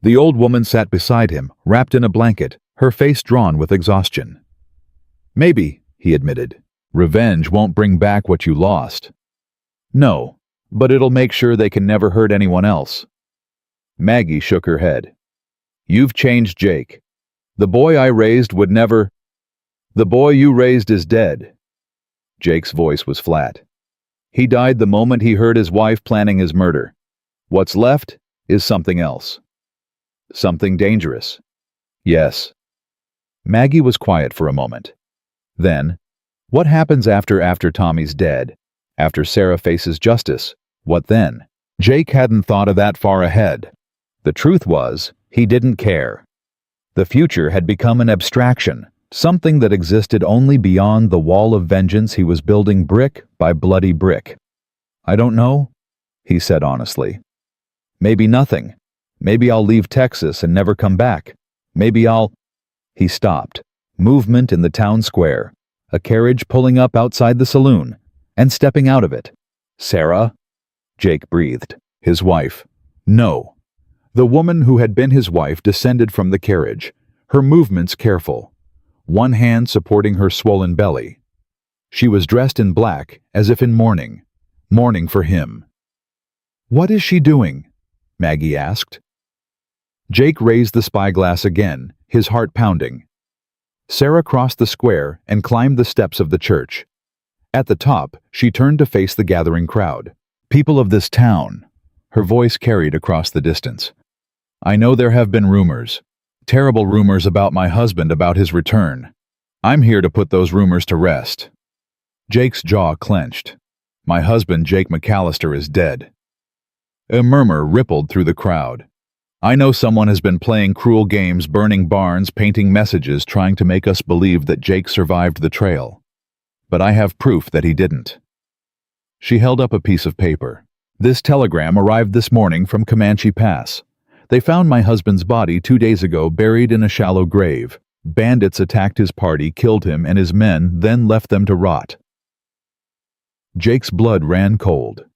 The old woman sat beside him, wrapped in a blanket, her face drawn with exhaustion. Maybe, he admitted. Revenge won't bring back what you lost. No, but it'll make sure they can never hurt anyone else. Maggie shook her head. You've changed Jake. The boy I raised would never... The boy you raised is dead. Jake's voice was flat. He died the moment he heard his wife planning his murder. What's left is something else. Something dangerous. Yes. Maggie was quiet for a moment. Then, what happens after Tommy's dead? After Sarah faces justice? What then? Jake hadn't thought of that far ahead. The truth was, he didn't care. The future had become an abstraction, something that existed only beyond the wall of vengeance he was building brick by bloody brick. I don't know, he said honestly. Maybe nothing. Maybe I'll leave Texas and never come back. Maybe I'll... He stopped. Movement in the town square. A carriage pulling up outside the saloon, and stepping out of it. Sarah? Jake breathed. His wife. No. The woman who had been his wife descended from the carriage, her movements careful. One hand supporting her swollen belly. She was dressed in black, as if in mourning. Mourning for him. What is she doing? Maggie asked. Jake raised the spyglass again, his heart pounding. Sarah crossed the square and climbed the steps of the church. At the top, she turned to face the gathering crowd. People of this town. Her voice carried across the distance. I know there have been rumors. Terrible rumors about my husband, about his return. I'm here to put those rumors to rest. Jake's jaw clenched. My husband, Jake McAllister, is dead. A murmur rippled through the crowd. I know someone has been playing cruel games, burning barns, painting messages, trying to make us believe that Jake survived the trail. But I have proof that he didn't. She held up a piece of paper. This telegram arrived this morning from Comanche Pass. They found my husband's body 2 days ago buried in a shallow grave. Bandits attacked his party, killed him and his men, then left them to rot. Jake's blood ran cold.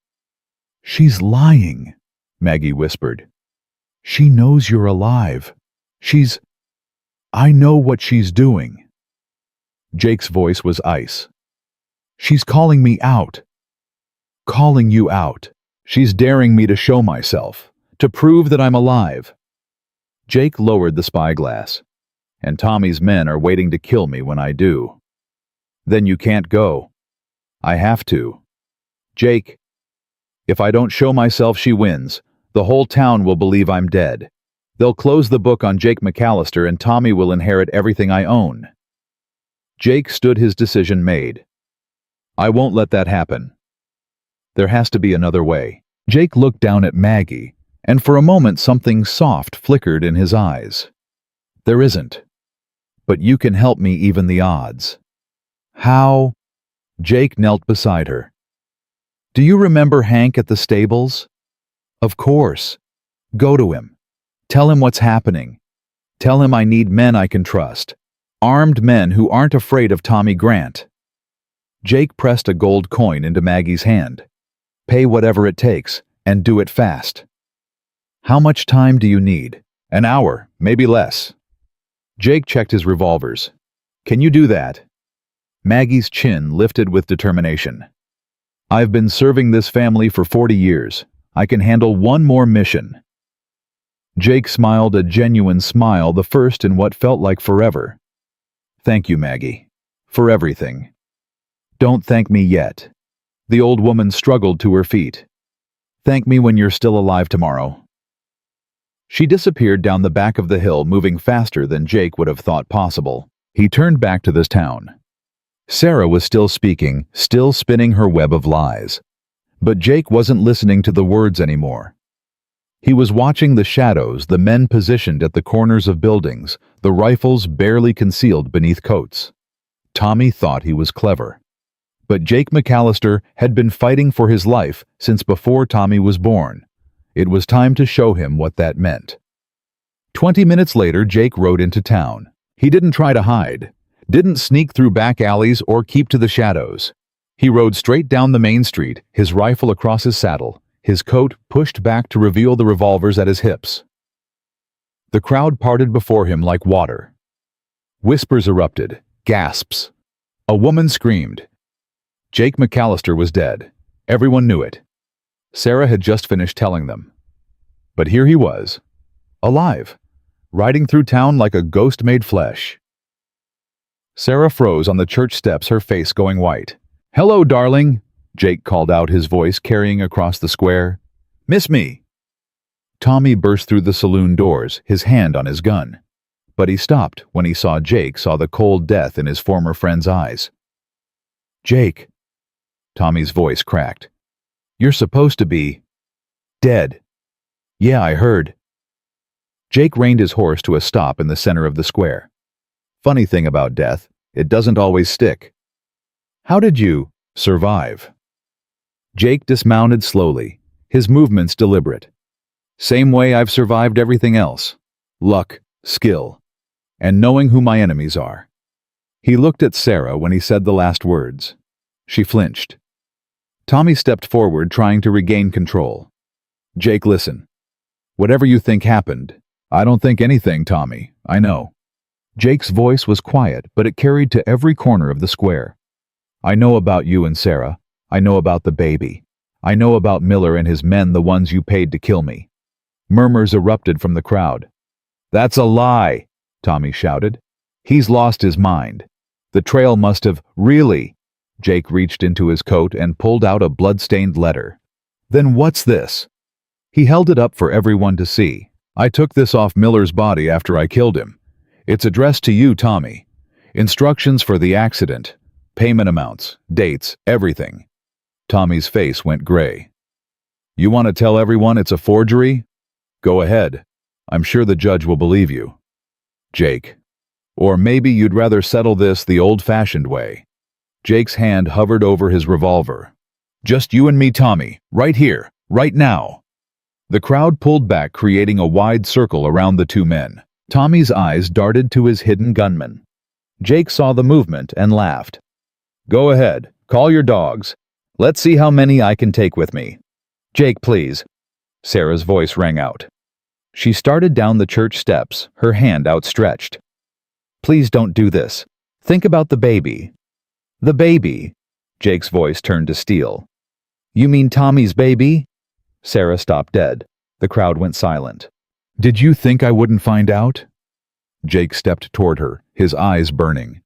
She's lying, Maggie whispered. She knows you're alive. I know what she's doing. Jake's voice was ice. She's calling me out. Calling you out. She's daring me to show myself, to prove that I'm alive. Jake lowered the spyglass. And Tommy's men are waiting to kill me when I do. Then you can't go. I have to. Jake, if I don't show myself, she wins. The whole town will believe I'm dead. They'll close the book on Jake McAllister and Tommy will inherit everything I own. Jake stood his decision made. I won't let that happen. There has to be another way. Jake looked down at Maggie, and for a moment something soft flickered in his eyes. There isn't. But you can help me even the odds. How? Jake knelt beside her. Do you remember Hank at the stables? Of course. Go to him. Tell him what's happening. Tell him I need men I can trust. Armed men who aren't afraid of Tommy Grant. Jake pressed a gold coin into Maggie's hand. Pay whatever it takes, and do it fast. How much time do you need? An hour, maybe less. Jake checked his revolvers. Can you do that? Maggie's chin lifted with determination. I've been serving this family for 40 years. I can handle one more mission. Jake smiled a genuine smile, the first in what felt like forever. Thank you, Maggie. For everything. Don't thank me yet. The old woman struggled to her feet. Thank me when you're still alive tomorrow. She disappeared down the back of the hill, moving faster than Jake would have thought possible. He turned back to this town. Sarah was still speaking, still spinning her web of lies. But Jake wasn't listening to the words anymore. He was watching the shadows, the men positioned at the corners of buildings, the rifles barely concealed beneath coats. Tommy thought he was clever. But Jake McAllister had been fighting for his life since before Tommy was born. It was time to show him what that meant. 20 minutes later, Jake rode into town. He didn't try to hide, didn't sneak through back alleys or keep to the shadows. He rode straight down the main street, his rifle across his saddle, his coat pushed back to reveal the revolvers at his hips. The crowd parted before him like water. Whispers erupted, gasps. A woman screamed. Jake McAllister was dead. Everyone knew it. Sarah had just finished telling them. But here he was, alive, riding through town like a ghost made flesh. Sarah froze on the church steps, her face going white. "Hello, darling," Jake called out, his voice carrying across the square. "Miss me?" Tommy burst through the saloon doors, his hand on his gun. But he stopped when he saw the cold death in his former friend's eyes. "Jake," Tommy's voice cracked. "You're supposed to be dead." "Yeah, I heard." Jake reined his horse to a stop in the center of the square. "Funny thing about death, it doesn't always stick. How did you survive?" Jake dismounted slowly, his movements deliberate. "Same way I've survived everything else. Luck, skill, and knowing who my enemies are." He looked at Sarah when he said the last words. She flinched. Tommy stepped forward, trying to regain control. "Jake, listen. Whatever you think happened, I don't think anything, Tommy. I know." Jake's voice was quiet, but it carried to every corner of the square. "I know about you and Sarah. I know about the baby. I know about Miller and his men, the ones you paid to kill me." Murmurs erupted from the crowd. "That's a lie," Tommy shouted. "He's lost his mind. The trail must have really..." Jake reached into his coat and pulled out a blood-stained letter. "Then what's this?" He held it up for everyone to see. "I took this off Miller's body after I killed him. It's addressed to you, Tommy. Instructions for the accident, payment amounts, dates, everything." Tommy's face went gray. "You want to tell everyone it's a forgery? Go ahead. I'm sure the judge will believe you. Jake. Or maybe you'd rather settle this the old-fashioned way." Jake's hand hovered over his revolver. "Just you and me, Tommy, right here, right now." The crowd pulled back, creating a wide circle around the two men. Tommy's eyes darted to his hidden gunman. Jake saw the movement and laughed. "Go ahead, call your dogs. Let's see how many I can take with me." "Jake, please." Sarah's voice rang out. She started down the church steps, her hand outstretched. "Please don't do this. Think about the baby." "The baby?" Jake's voice turned to steel. "You mean Tommy's baby?" Sarah stopped dead. The crowd went silent. "Did you think I wouldn't find out?" Jake stepped toward her, his eyes burning.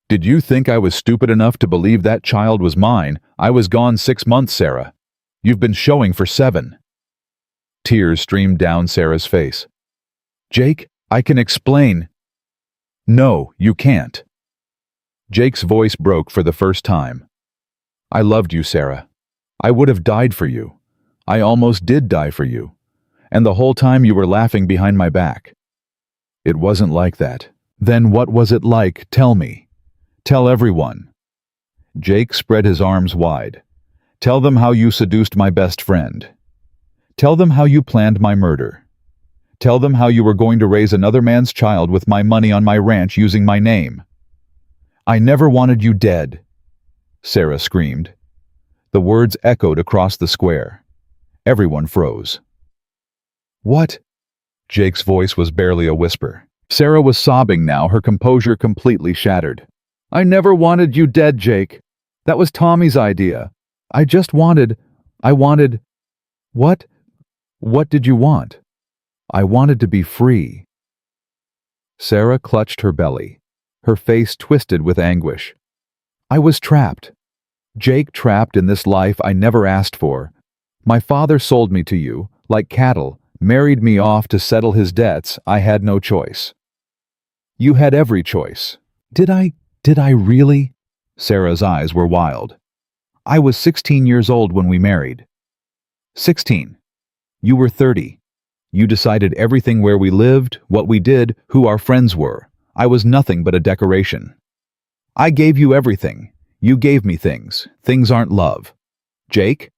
"Did you think I was stupid enough to believe that child was mine? I was gone 6 months, Sarah. You've been showing for 7. Tears streamed down Sarah's face. Jake, I can explain. No, you can't. Jake's voice broke for the first time. I loved you, Sarah. I would have died for you. I almost did die for you. And the whole time you were laughing behind my back. It wasn't like that. Then what was it like? Tell me. Tell everyone. Jake spread his arms wide. Tell them how you seduced my best friend. Tell them how you planned my murder. Tell them how you were going to raise another man's child with my money on my ranch using my name. I never wanted you dead, Sarah screamed. The words echoed across the square. Everyone froze. What? Jake's voice was barely a whisper. Sarah was sobbing now, her composure completely shattered. I never wanted you dead, Jake. That was Tommy's idea. I wanted... What? What did you want? I wanted to be free. Sarah clutched her belly, her face twisted with anguish. I was trapped. Jake trapped in this life I never asked for. My father sold me to you, like cattle, married me off to settle his debts. I had no choice. You had every choice. Did I really? Sarah's eyes were wild. I was 16 years old when we married. 16. You were 30. You decided everything, where we lived, what we did, who our friends were. I was nothing but a decoration. I gave you everything. You gave me things. Things aren't love. Jake?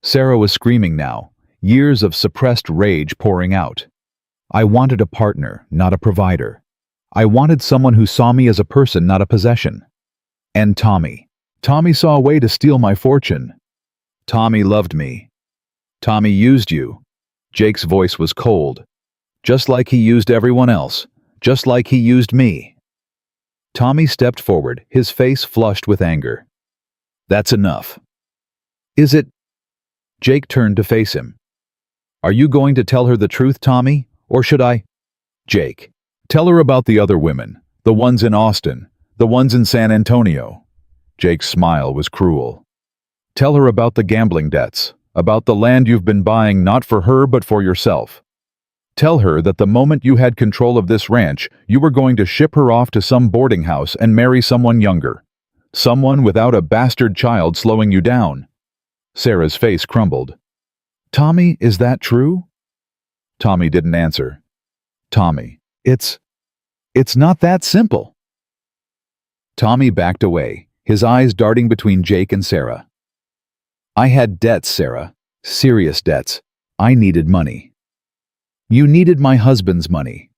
Sarah was screaming now, years of suppressed rage pouring out. I wanted a partner, not a provider. I wanted someone who saw me as a person, not a possession. And Tommy. Tommy saw a way to steal my fortune. Tommy loved me. Tommy used you. Jake's voice was cold. Just like he used everyone else. Just like he used me. Tommy stepped forward, his face flushed with anger. That's enough. Is it? Jake turned to face him. Are you going to tell her the truth, Tommy? Or should I? Jake, tell her about the other women. The ones in Austin. The ones in San Antonio. Jake's smile was cruel. Tell her about the gambling debts. About the land you've been buying, not for her but for yourself. Tell her that the moment you had control of this ranch, you were going to ship her off to some boarding house and marry someone younger. Someone without a bastard child slowing you down. Sarah's face crumbled. Tommy, is that true? Tommy didn't answer. Tommy, it's not that simple. Tommy backed away, his eyes darting between Jake and Sarah. I had debts, Sarah. Serious debts. I needed money. You needed my husband's money.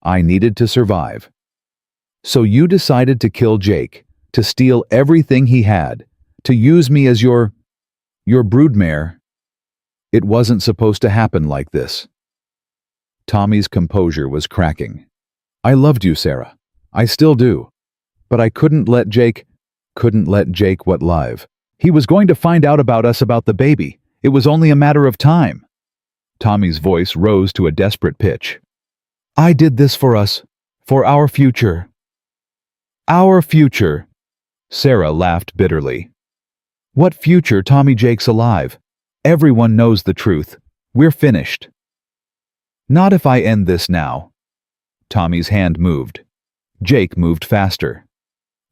I needed to survive. So you decided to kill Jake, to steal everything he had, to use me as your broodmare. It wasn't supposed to happen like this. Tommy's composure was cracking. I loved you, Sarah. I still do. But I couldn't let Jake what live. He was going to find out about us, about the baby. It was only a matter of time. Tommy's voice rose to a desperate pitch. I did this for us, for our future. Our future. Sarah laughed bitterly. What future? Tommy, Jake's alive. Everyone knows the truth. We're finished. Not if I end this now. Tommy's hand moved. Jake moved faster.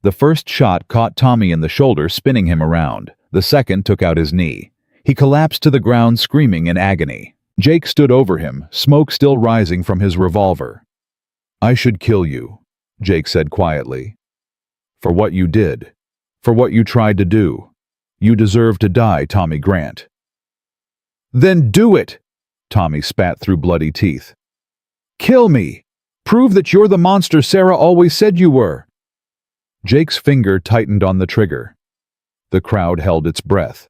The first shot caught Tommy in the shoulder, spinning him around. The second took out his knee. He collapsed to the ground, screaming in agony. Jake stood over him, smoke still rising from his revolver. I should kill you, Jake said quietly. For what you did. For what you tried to do. You deserve to die, Tommy Grant. Then do it, Tommy spat through bloody teeth. Kill me. Prove that you're the monster Sarah always said you were. Jake's finger tightened on the trigger. The crowd held its breath.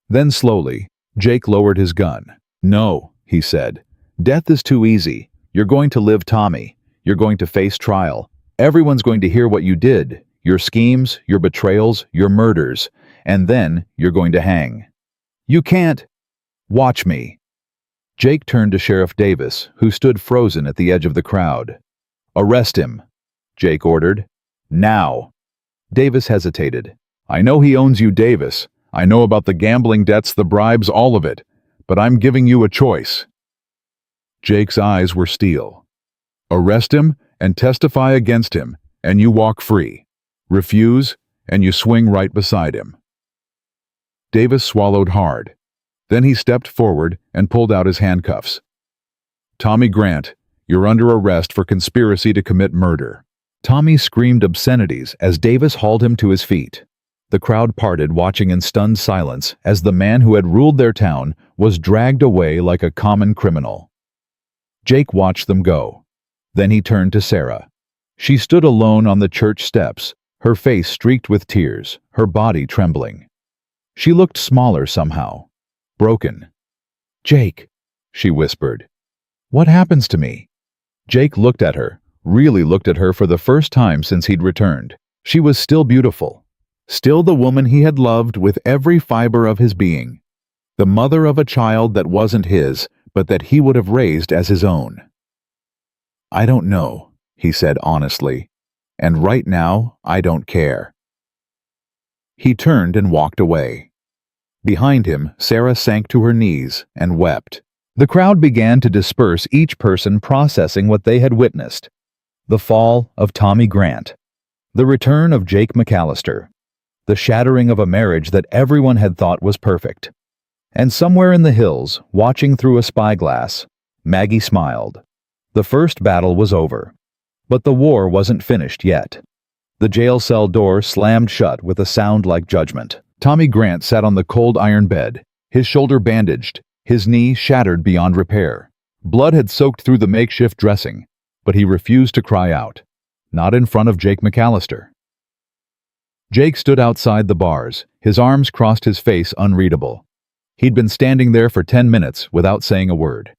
Then slowly, Jake lowered his gun. No, he said. Death is too easy. You're going to live, Tommy. You're going to face trial. Everyone's going to hear what you did. Your schemes, your betrayals, your murders. And then you're going to hang. You can't. Watch me. Jake turned to Sheriff Davis, who stood frozen at the edge of the crowd. Arrest him, Jake ordered. Now. Davis hesitated. I know he owns you, Davis. I know about the gambling debts, the bribes, all of it. But I'm giving you a choice. Jake's eyes were steel. Arrest him and testify against him, and you walk free. Refuse, and you swing right beside him. Davis swallowed hard. Then he stepped forward and pulled out his handcuffs. Tommy Grant, you're under arrest for conspiracy to commit murder. Tommy screamed obscenities as Davis hauled him to his feet. The crowd parted, watching in stunned silence as the man who had ruled their town was dragged away like a common criminal. Jake watched them go. Then he turned to Sarah. She stood alone on the church steps, her face streaked with tears, her body trembling. She looked smaller somehow, broken. "Jake," she whispered. "What happens to me?" Jake looked at her, really looked at her for the first time since he'd returned. She was still beautiful, still the woman he had loved with every fiber of his being, the mother of a child that wasn't his, but that he would have raised as his own. "I don't know," he said honestly, "and right now, I don't care." He turned and walked away. Behind him, Sarah sank to her knees and wept. The crowd began to disperse, each person processing what they had witnessed. The fall of Tommy Grant. The return of Jake McAllister. The shattering of a marriage that everyone had thought was perfect. And somewhere in the hills, watching through a spyglass, Maggie smiled. The first battle was over. But the war wasn't finished yet. The jail cell door slammed shut with a sound like judgment. Tommy Grant sat on the cold iron bed, his shoulder bandaged, his knee shattered beyond repair. Blood had soaked through the makeshift dressing, but he refused to cry out. Not in front of Jake McAllister. Jake stood outside the bars, his arms crossed, his face unreadable. He'd been standing there for 10 minutes without saying a word.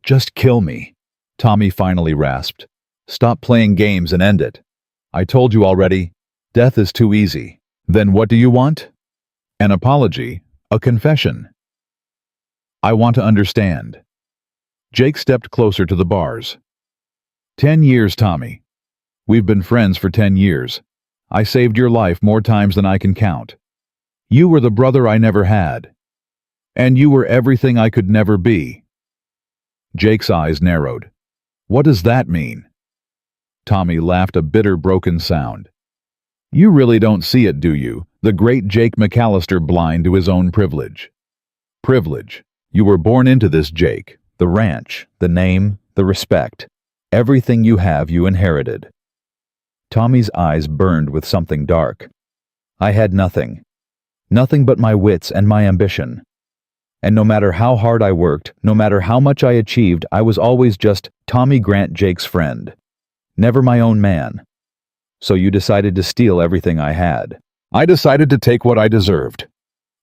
"Just kill me," Tommy finally rasped. "Stop playing games and end it. I told you already, death is too easy. Then what do you want? An apology, a confession." "I want to understand." Jake stepped closer to the bars. 10 years, Tommy. We've been friends for 10 years. I saved your life more times than I can count. You were the brother I never had. And you were everything I could never be. Jake's eyes narrowed. "What does that mean?" Tommy laughed, a bitter, broken sound. "You really don't see it, do you? The great Jake McAllister, blind to his own privilege." "Privilege. You were born into this, Jake. The ranch, the name, the respect. Everything you have, you inherited." Tommy's eyes burned with something dark. "I had nothing. Nothing but my wits and my ambition. And no matter how hard I worked, no matter how much I achieved, I was always just Tommy Grant, Jake's friend. Never my own man. So you decided to steal everything I had." "I decided to take what I deserved."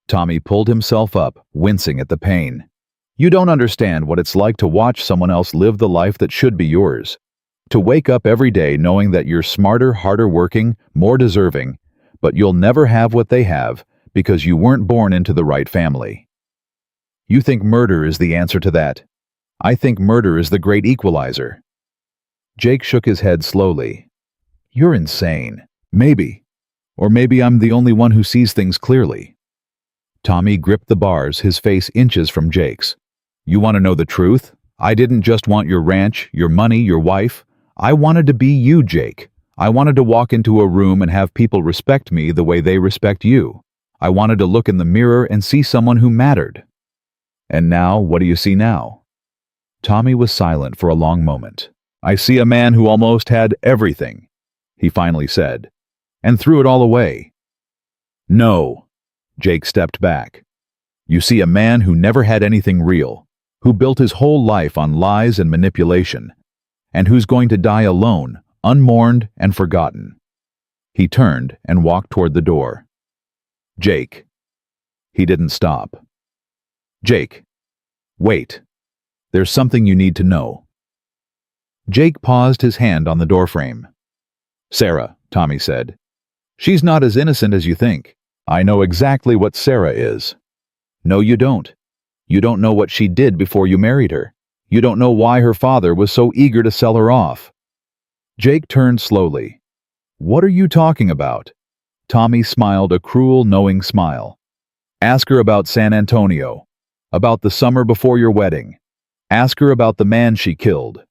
Tommy pulled himself up, wincing at the pain. "You don't understand what it's like to watch someone else live the life that should be yours. To wake up every day knowing that you're smarter, harder working, more deserving, but you'll never have what they have because you weren't born into the right family. You think murder is the answer to that. I think murder is the great equalizer." Jake shook his head slowly. "You're insane. Maybe. Or maybe I'm the only one who sees things clearly." Tommy gripped the bars, his face inches from Jake's. "You want to know the truth? I didn't just want your ranch, your money, your wife. I wanted to be you, Jake. I wanted to walk into a room and have people respect me the way they respect you. I wanted to look in the mirror and see someone who mattered. And now, what do you see now?" Tommy was silent for a long moment. "I see a man who almost had everything," he finally said, "and threw it all away." "No." Jake stepped back. "You see a man who never had anything real, who built his whole life on lies and manipulation, and who's going to die alone, unmourned and forgotten." He turned and walked toward the door. "Jake." He didn't stop. "Jake, wait. There's something you need to know." Jake paused, his hand on the doorframe. "Sarah," Tommy said. "She's not as innocent as you think. I know exactly what Sarah is." "No, you don't. You don't know what she did before you married her. You don't know why her father was so eager to sell her off." Jake turned slowly. "What are you talking about?" Tommy smiled, a cruel, knowing smile. "Ask her about San Antonio. About the summer before your wedding. Ask her about the man she killed.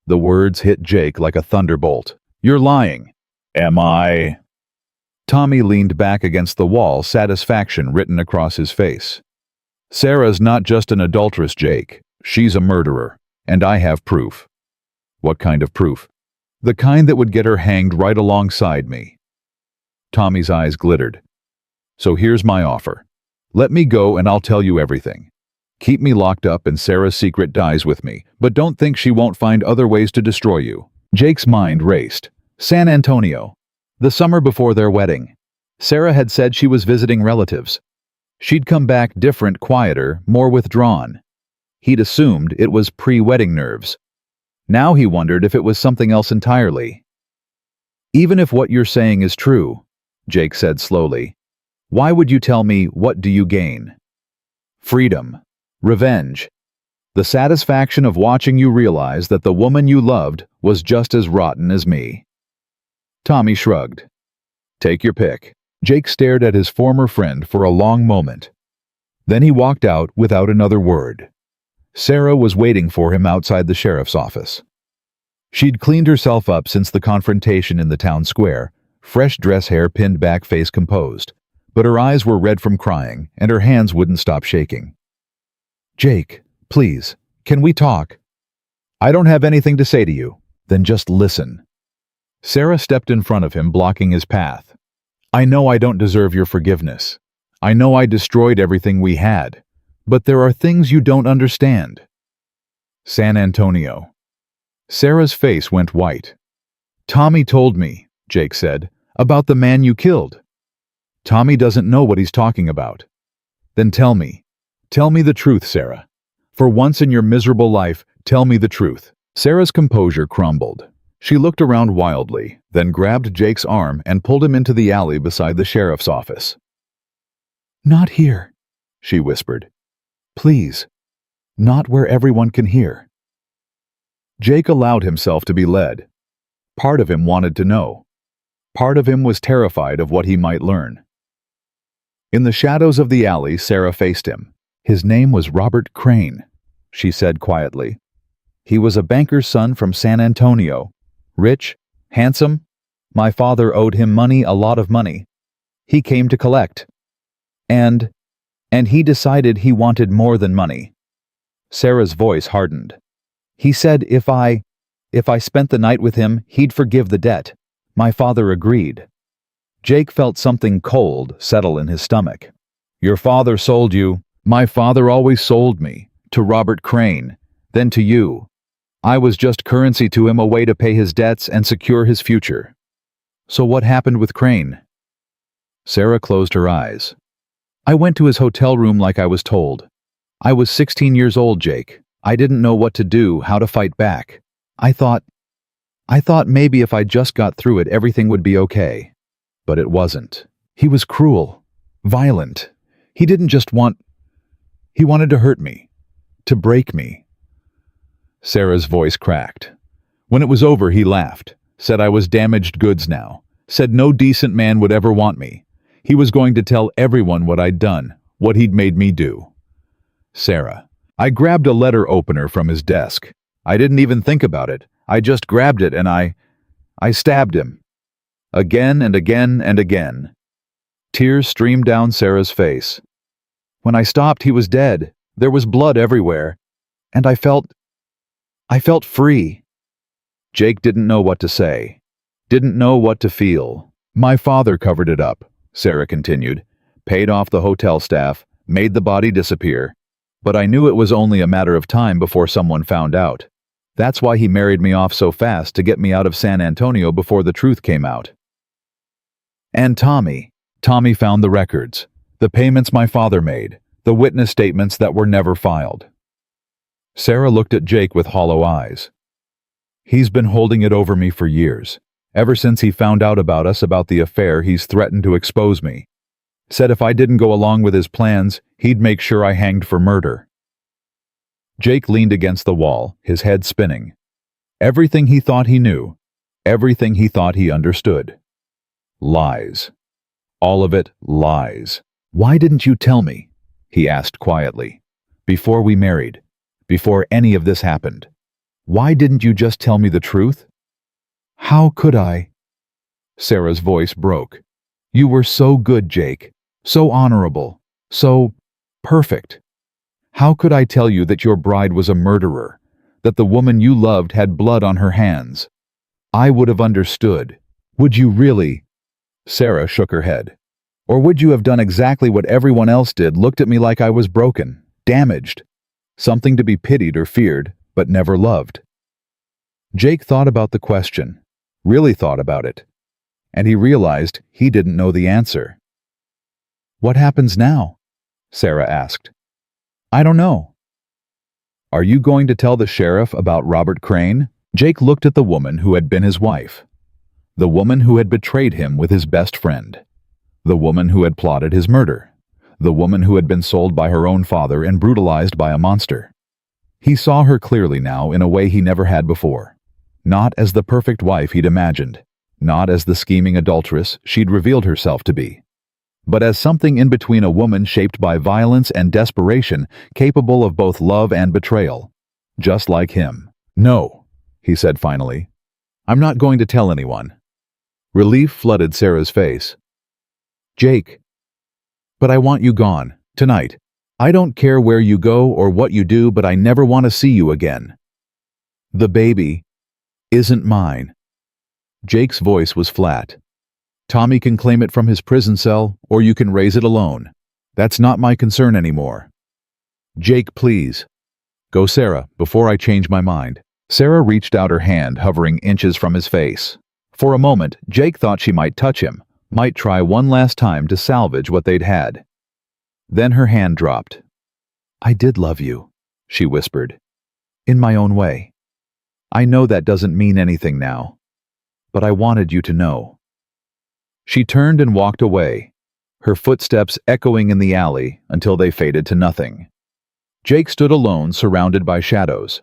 The words hit Jake like a thunderbolt. You're lying. Am I? Tommy leaned back against the wall, satisfaction written across his face. Sarah's not just an adulteress, Jake. She's a murderer, and I have proof. What kind of proof? The kind that would get her hanged right alongside me. Tommy's eyes glittered. So here's my offer. Let me go and I'll tell you everything. Keep me locked up and Sarah's secret dies with me, but don't think she won't find other ways to destroy you. Jake's mind raced. San Antonio. The summer before their wedding. Sarah had said she was visiting relatives. She'd come back different, quieter, more withdrawn. He'd assumed it was pre-wedding nerves. Now he wondered if it was something else entirely. Even if what you're saying is true, Jake said slowly, why would you tell me what do you gain? Freedom. Revenge. The satisfaction of watching you realize that the woman you loved was just as rotten as me. Tommy shrugged. Take your pick. Jake stared at his former friend for a long moment. Then he walked out without another word. Sarah was waiting for him outside the sheriff's office. She'd cleaned herself up since the confrontation in the town square, fresh dress hair pinned back, face composed, but her eyes were red from crying and her hands wouldn't stop shaking. Jake, please, can we talk? I don't have anything to say to you. Then just listen. Sarah stepped in front of him, blocking his path. I know I don't deserve your forgiveness. I know I destroyed everything we had. But there are things you don't understand. San Antonio. Sarah's face went white. Tommy told me, Jake said, about the man you killed. Tommy doesn't know what he's talking about. Then tell me. Tell me the truth, Sarah. For once in your miserable life, tell me the truth. Sarah's composure crumbled. She looked around wildly, then grabbed Jake's arm and pulled him into the alley beside the sheriff's office. Not here, she whispered. Please. Not where everyone can hear. Jake allowed himself to be led. Part of him wanted to know. Part of him was terrified of what he might learn. In the shadows of the alley, Sarah faced him. His name was Robert Crane, she said quietly. He was a banker's son from San Antonio. Rich, handsome. My father owed him money, a lot of money. He came to collect. And he decided he wanted more than money. Sarah's voice hardened. He said if I spent the night with him, he'd forgive the debt. My father agreed. Jake felt something cold settle in his stomach. Your father sold you. My father always sold me. To Robert Crane. Then to you. I was just currency to him, a way to pay his debts and secure his future. So what happened with Crane? Sarah closed her eyes. I went to his hotel room like I was told. I was 16 years old, Jake. I didn't know what to do, how to fight back. I thought maybe if I just got through it, everything would be okay. But it wasn't. He was cruel, violent. He wanted to hurt me, to break me. Sarah's voice cracked. When it was over, he laughed, said I was damaged goods now, said no decent man would ever want me. He was going to tell everyone what I'd done, what he'd made me do. Sarah. I grabbed a letter opener from his desk. I didn't even think about it. I just grabbed it and I stabbed him. Again and again and again. Tears streamed down Sarah's face. When I stopped, he was dead. There was blood everywhere. And I felt free. Jake didn't know what to say. Didn't know what to feel. My father covered it up, Sarah continued. Paid off the hotel staff, made the body disappear. But I knew it was only a matter of time before someone found out. That's why he married me off so fast, to get me out of San Antonio before the truth came out. And Tommy found the records, the payments my father made, the witness statements that were never filed. Sarah looked at Jake with hollow eyes. He's been holding it over me for years. Ever since he found out about us, about the affair, he's threatened to expose me. Said if I didn't go along with his plans, he'd make sure I hanged for murder. Jake leaned against the wall, his head spinning. Everything he thought he knew, everything he thought he understood. Lies. All of it lies. Why didn't you tell me? He asked quietly. Before we married. before any of this happened. Why didn't you just tell me the truth?" "How could I?" Sarah's voice broke. "You were so good, Jake. So honorable. So perfect. How could I tell you that your bride was a murderer? That the woman you loved had blood on her hands? I would have understood. Would you really?" Sarah shook her head. "Or would you have done exactly what everyone else did, looked at me like I was broken, damaged, something to be pitied or feared, but never loved?" Jake thought about the question, really thought about it, and he realized he didn't know the answer. "What happens now?" Sarah asked. "I don't know." "Are you going to tell the sheriff about Robert Crane?" Jake looked at the woman who had been his wife, the woman who had betrayed him with his best friend, the woman who had plotted his murder, the woman who had been sold by her own father and brutalized by a monster. He saw her clearly now in a way he never had before, not as the perfect wife he'd imagined, not as the scheming adulteress she'd revealed herself to be, but as something in between, a woman shaped by violence and desperation, capable of both love and betrayal, just like him. "No," he said finally. "I'm not going to tell anyone." Relief flooded Sarah's face. "Jake, but I want you gone, tonight. I don't care where you go or what you do, but I never want to see you again. The baby isn't mine." Jake's voice was flat. "Tommy can claim it from his prison cell, or you can raise it alone. That's not my concern anymore." "Jake, please." "Go, Sarah, before I change my mind." Sarah reached out her hand, hovering inches from his face. For a moment, Jake thought she might touch him, might try one last time to salvage what they'd had. Then her hand dropped. "I did love you," she whispered. "In my own way. I know that doesn't mean anything now, but I wanted you to know." She turned and walked away, her footsteps echoing in the alley until they faded to nothing. Jake stood alone, surrounded by shadows.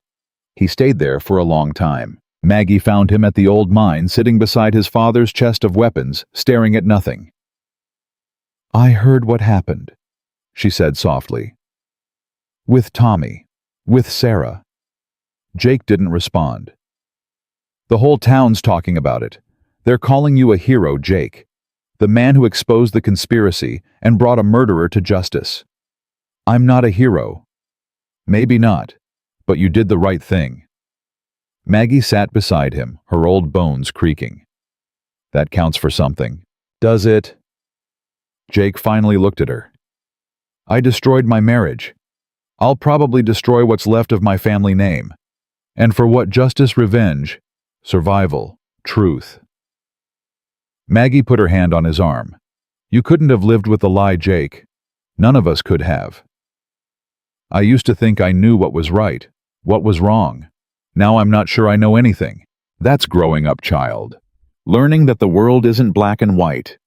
He stayed there for a long time. Maggie found him at the old mine, sitting beside his father's chest of weapons, staring at nothing. "I heard what happened," she said softly. "With Tommy. With Sarah." Jake didn't respond. "The whole town's talking about it. They're calling you a hero, Jake. The man who exposed the conspiracy and brought a murderer to justice. I'm not a hero. Maybe not, but you did the right thing." Maggie sat beside him, her old bones creaking. "That counts for something, does it?" Jake finally looked at her. "I destroyed my marriage. I'll probably destroy what's left of my family name. And for what? Justice, revenge, survival, truth." Maggie put her hand on his arm. "You couldn't have lived with the lie, Jake. None of us could have. I used to think I knew what was right, what was wrong. Now I'm not sure I know anything. That's growing up, child. Learning that the world isn't black and white.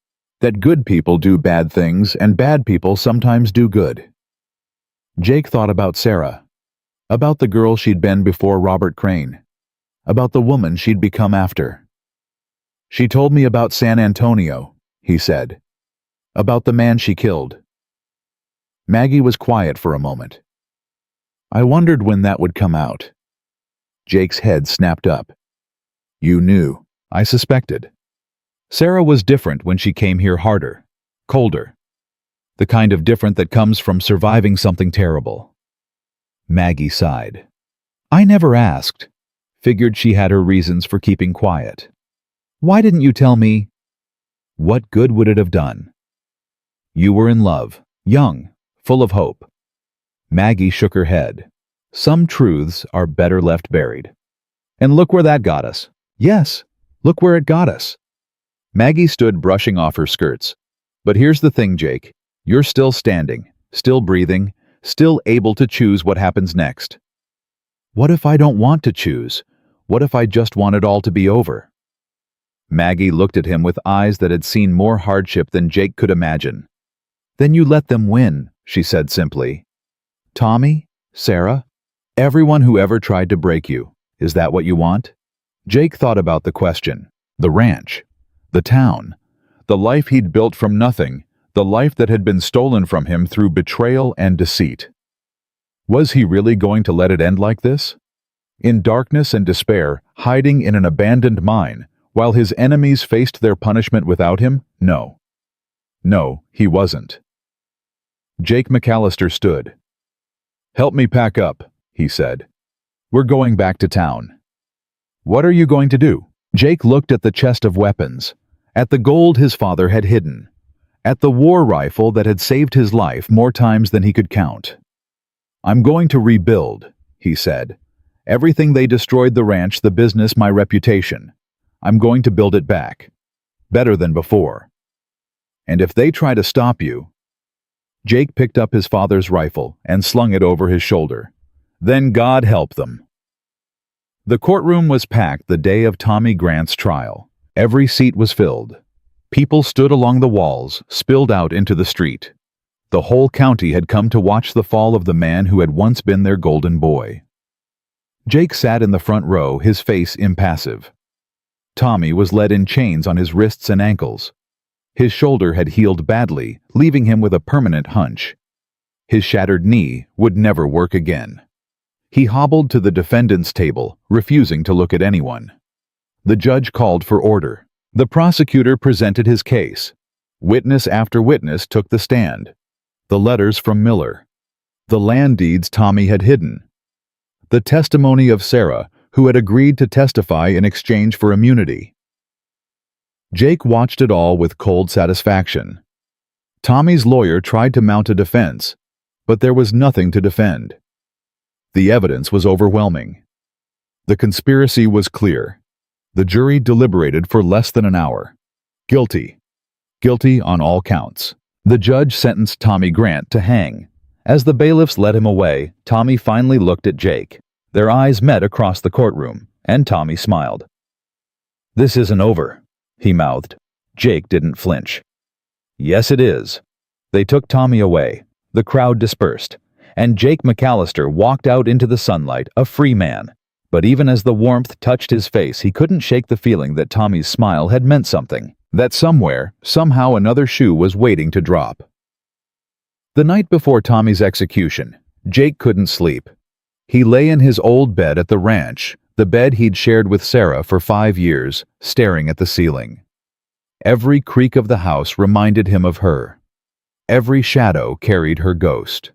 That good people do bad things and bad people sometimes do good." Jake thought about Sarah, about the girl she'd been before Robert Crane, about the woman she'd become after. "She told me about San Antonio," he said, "about the man she killed." Maggie was quiet for a moment. "I wondered when that would come out." Jake's head snapped up. "You knew." "I suspected." Sarah was different when she came here, harder, colder. The kind of different that comes from surviving something terrible. Maggie sighed. "I never asked. Figured she had her reasons for keeping quiet. Why didn't you tell me?" "What good would it have done? You were in love, young, full of hope." Maggie shook her head. "Some truths are better left buried. And look where that got us." "Yes, look where it got us." Maggie stood, brushing off her skirts. "But here's the thing, Jake. You're still standing, still breathing, still able to choose what happens next." "What if I don't want to choose? What if I just want it all to be over?" Maggie looked at him with eyes that had seen more hardship than Jake could imagine. "Then you let them win," she said simply. "Tommy, Sarah, everyone who ever tried to break you. Is that what you want?" Jake thought about the question. The ranch. The town. The life he'd built from nothing. The life that had been stolen from him through betrayal and deceit. Was he really going to let it end like this? In darkness and despair, hiding in an abandoned mine, while his enemies faced their punishment without him? No. No, he wasn't. Jake McAllister stood. "Help me pack up," he said. "We're going back to town." "What are you going to do?" Jake looked at the chest of weapons, at the gold his father had hidden, at the war rifle that had saved his life more times than he could count. "I'm going to rebuild," he said. "Everything they destroyed, the ranch, the business, my reputation. I'm going to build it back. Better than before. And if they try to stop you—" Jake picked up his father's rifle and slung it over his shoulder. "Then God help them." The courtroom was packed the day of Tommy Grant's trial. Every seat was filled. People stood along the walls, spilled out into the street. The whole county had come to watch the fall of the man who had once been their golden boy. Jake sat in the front row, his face impassive. Tommy was led in chains on his wrists and ankles. His shoulder had healed badly, leaving him with a permanent hunch. His shattered knee would never work again. He hobbled to the defendant's table, refusing to look at anyone. The judge called for order. The prosecutor presented his case. Witness after witness took the stand. The letters from Miller. The land deeds Tommy had hidden. The testimony of Sarah, who had agreed to testify in exchange for immunity. Jake watched it all with cold satisfaction. Tommy's lawyer tried to mount a defense, but there was nothing to defend. The evidence was overwhelming. The conspiracy was clear. The jury deliberated for less than an hour. Guilty. Guilty on all counts. The judge sentenced Tommy Grant to hang. As the bailiffs led him away, Tommy finally looked at Jake. Their eyes met across the courtroom, and Tommy smiled. "This isn't over," he mouthed. Jake didn't flinch. "Yes, it is." They took Tommy away. The crowd dispersed, and Jake McAllister walked out into the sunlight, a free man. But even as the warmth touched his face, he couldn't shake the feeling that Tommy's smile had meant something, that somewhere, somehow another shoe was waiting to drop. The night before Tommy's execution, Jake couldn't sleep. He lay in his old bed at the ranch, the bed he'd shared with Sarah for 5 years, staring at the ceiling. Every creak of the house reminded him of her. Every shadow carried her ghost.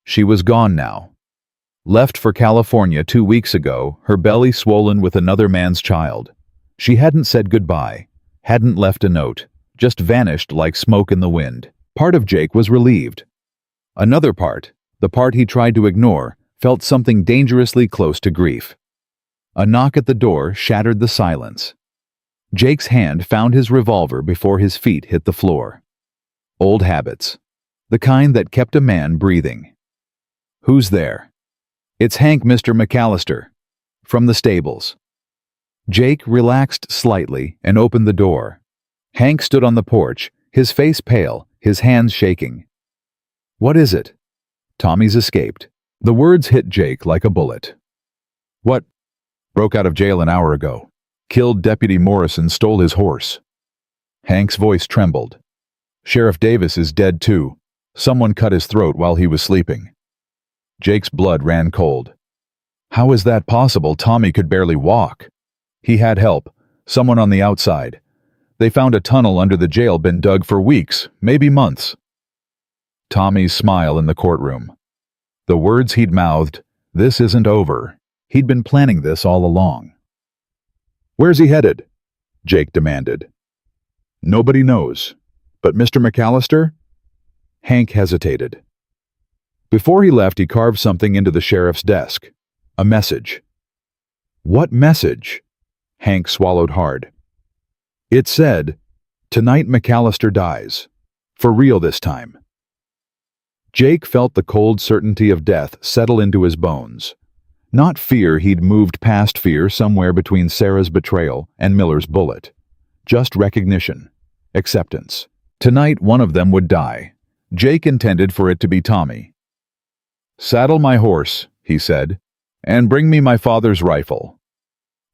She was gone now. Left for California 2 weeks ago, her belly swollen with another man's child. She hadn't said goodbye, hadn't left a note, just vanished like smoke in the wind. Part of Jake was relieved. Another part, the part he tried to ignore, felt something dangerously close to grief. A knock at the door shattered the silence. Jake's hand found his revolver before his feet hit the floor. Old habits. The kind that kept a man breathing. "Who's there?" "It's Hank, Mr. McAllister." From the stables. Jake relaxed slightly and opened the door. Hank stood on the porch, his face pale, his hands shaking. "What is it?" "Tommy's escaped." The words hit Jake like a bullet. "What?" "Broke out of jail an hour ago. Killed Deputy Morrison, stole his horse." Hank's voice trembled. "Sheriff Davis is dead too. Someone cut his throat while he was sleeping." Jake's blood ran cold. How is that possible? Tommy could barely walk. He had help, someone on the outside. They found a tunnel under the jail been dug for weeks, maybe months. Tommy's smile in the courtroom. The words he'd mouthed, "This isn't over." He'd been planning this all along. "Where's he headed?" Jake demanded. "Nobody knows. But Mr. McAllister?" Hank hesitated. Before he left, he carved something into the sheriff's desk. A message. "What message?" Hank swallowed hard. It said, "Tonight McAllister dies. For real this time." Jake felt the cold certainty of death settle into his bones. Not fear, he'd moved past fear somewhere between Sarah's betrayal and Miller's bullet. Just recognition. Acceptance. Tonight one of them would die. Jake intended for it to be Tommy. "Saddle my horse," he said, "and bring me my father's rifle."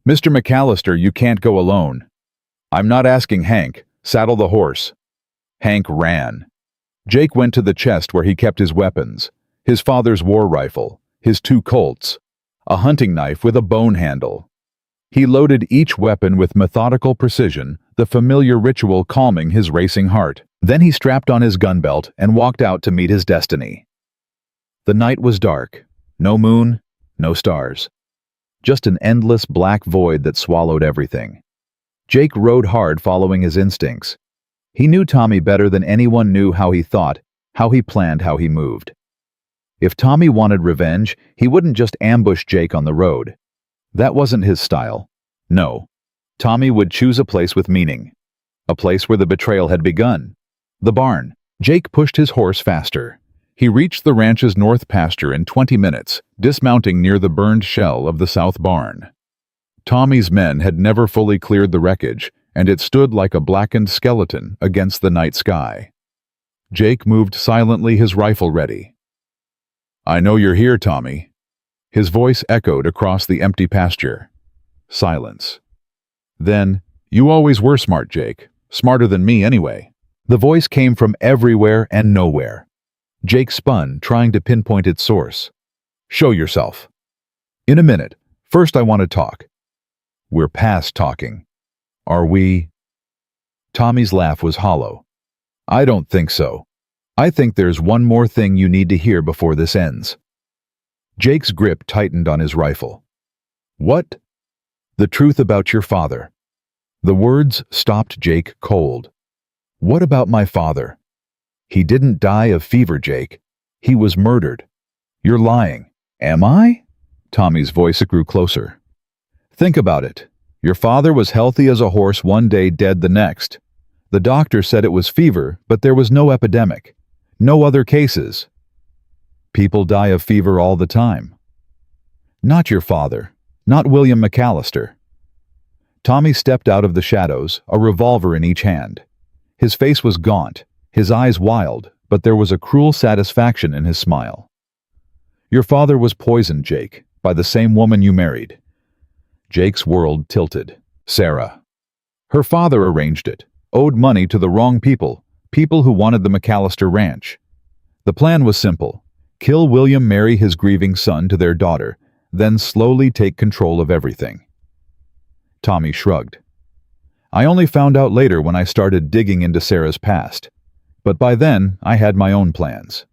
"Mr. McAllister, you can't go alone." "I'm not asking Hank. Saddle the horse." Hank ran. Jake went to the chest where he kept his weapons. His father's war rifle, his 2 Colts, a hunting knife with a bone handle. He loaded each weapon with methodical precision, the familiar ritual calming his racing heart. Then he strapped on his gun belt and walked out to meet his destiny. The night was dark. No moon, no stars. Just an endless black void that swallowed everything. Jake rode hard following his instincts. He knew Tommy better than anyone knew how he thought, how he planned, how he moved. If Tommy wanted revenge, he wouldn't just ambush Jake on the road. That wasn't his style. No. Tommy would choose a place with meaning. A place where the betrayal had begun. The barn. Jake pushed his horse faster. He reached the ranch's north pasture in 20 minutes, dismounting near the burned shell of the south barn. Tommy's men had never fully cleared the wreckage, and it stood like a blackened skeleton against the night sky. Jake moved silently, his rifle ready. "I know you're here, Tommy." His voice echoed across the empty pasture. Silence. Then, "You always were smart, Jake. Smarter than me, anyway." The voice came from everywhere and nowhere. Jake spun, trying to pinpoint its source. "Show yourself." "In a minute. First I want to talk." "We're past talking." "Are we?" Tommy's laugh was hollow. "I don't think so. I think there's one more thing you need to hear before this ends." Jake's grip tightened on his rifle. "What?" "The truth about your father." The words stopped Jake cold. "What about my father?" "He didn't die of fever, Jake. He was murdered." "You're lying." "Am I?" Tommy's voice grew closer. "Think about it. Your father was healthy as a horse one day, dead the next. The doctor said it was fever, but there was no epidemic. No other cases. People die of fever all the time." "Not your father. Not William McAllister." Tommy stepped out of the shadows, a revolver in each hand. His face was gaunt, his eyes wild, but there was a cruel satisfaction in his smile. "Your father was poisoned, Jake, by the same woman you married." Jake's world tilted. "Sarah." "Her father arranged it, owed money to the wrong people, people who wanted the McAllister ranch. The plan was simple: kill William, marry his grieving son to their daughter, then slowly take control of everything." Tommy shrugged. "I only found out later when I started digging into Sarah's past. But by then, I had my own plans."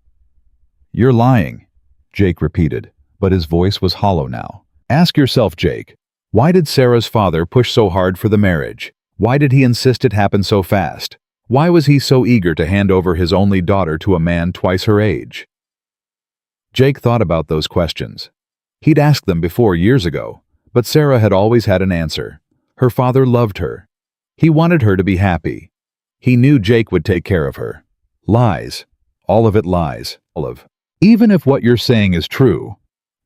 "You're lying," Jake repeated, but his voice was hollow now. "Ask yourself, Jake, why did Sarah's father push so hard for the marriage? Why did he insist it happen so fast? Why was he so eager to hand over his only daughter to a man twice her age?" Jake thought about those questions. He'd asked them before years ago, but Sarah had always had an answer. Her father loved her. He wanted her to be happy. He knew Jake would take care of her. Lies. All of it lies. "Even if what you're saying is true,"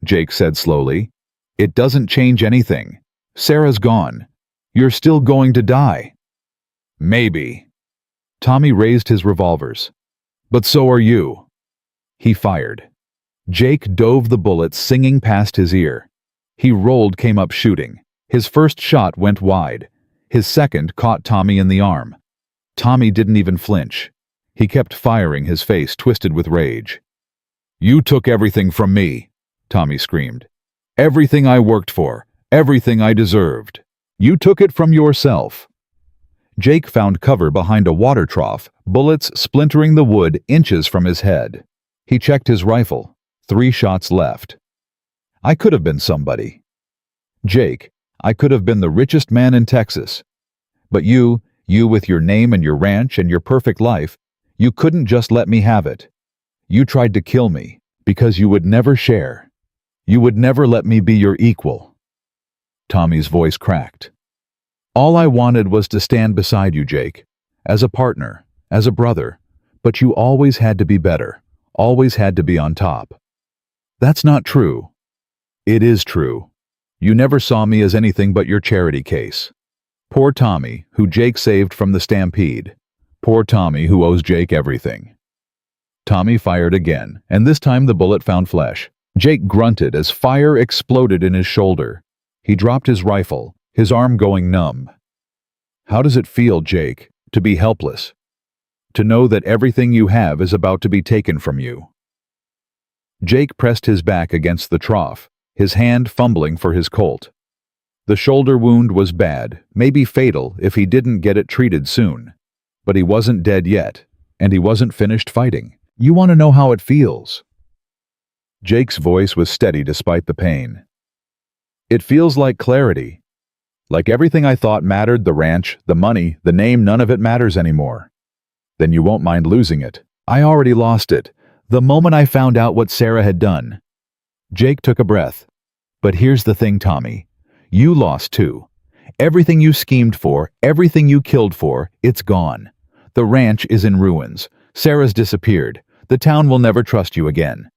Jake said slowly, "it doesn't change anything. Sarah's gone. You're still going to die." "Maybe." Tommy raised his revolvers. "But so are you." He fired. Jake dove the bullet singing past his ear. He rolled, came up shooting. His first shot went wide. His second caught Tommy in the arm. Tommy didn't even flinch. He kept firing, his face twisted with rage. "You took everything from me," Tommy screamed. "Everything I worked for, everything I deserved. You took it from yourself." Jake found cover behind a water trough, bullets splintering the wood inches from his head. He checked his rifle. 3 shots left. "I could have been somebody. Jake, I could have been the richest man in Texas. But you with your name and your ranch and your perfect life, you couldn't just let me have it. You tried to kill me because you would never share. You would never let me be your equal." Tommy's voice cracked. "All I wanted was to stand beside you, Jake, as a partner, as a brother, but you always had to be better, always had to be on top." "That's not true." "It is true. You never saw me as anything but your charity case. Poor Tommy, who Jake saved from the stampede. Poor Tommy, who owes Jake everything." Tommy fired again, and this time the bullet found flesh. Jake grunted as fire exploded in his shoulder. He dropped his rifle, his arm going numb. "How does it feel, Jake, to be helpless? To know that everything you have is about to be taken from you?" Jake pressed his back against the trough, his hand fumbling for his Colt. The shoulder wound was bad, maybe fatal if he didn't get it treated soon. But he wasn't dead yet, and he wasn't finished fighting. "You want to know how it feels?" Jake's voice was steady despite the pain. "It feels like clarity. Like everything I thought mattered, the ranch, the money, the name, none of it matters anymore. Then you won't mind losing it. I already lost it, the moment I found out what Sarah had done." Jake took a breath. "But here's the thing, Tommy. You lost too. Everything you schemed for, everything you killed for, it's gone. The ranch is in ruins. Sarah's disappeared. The town will never trust you again."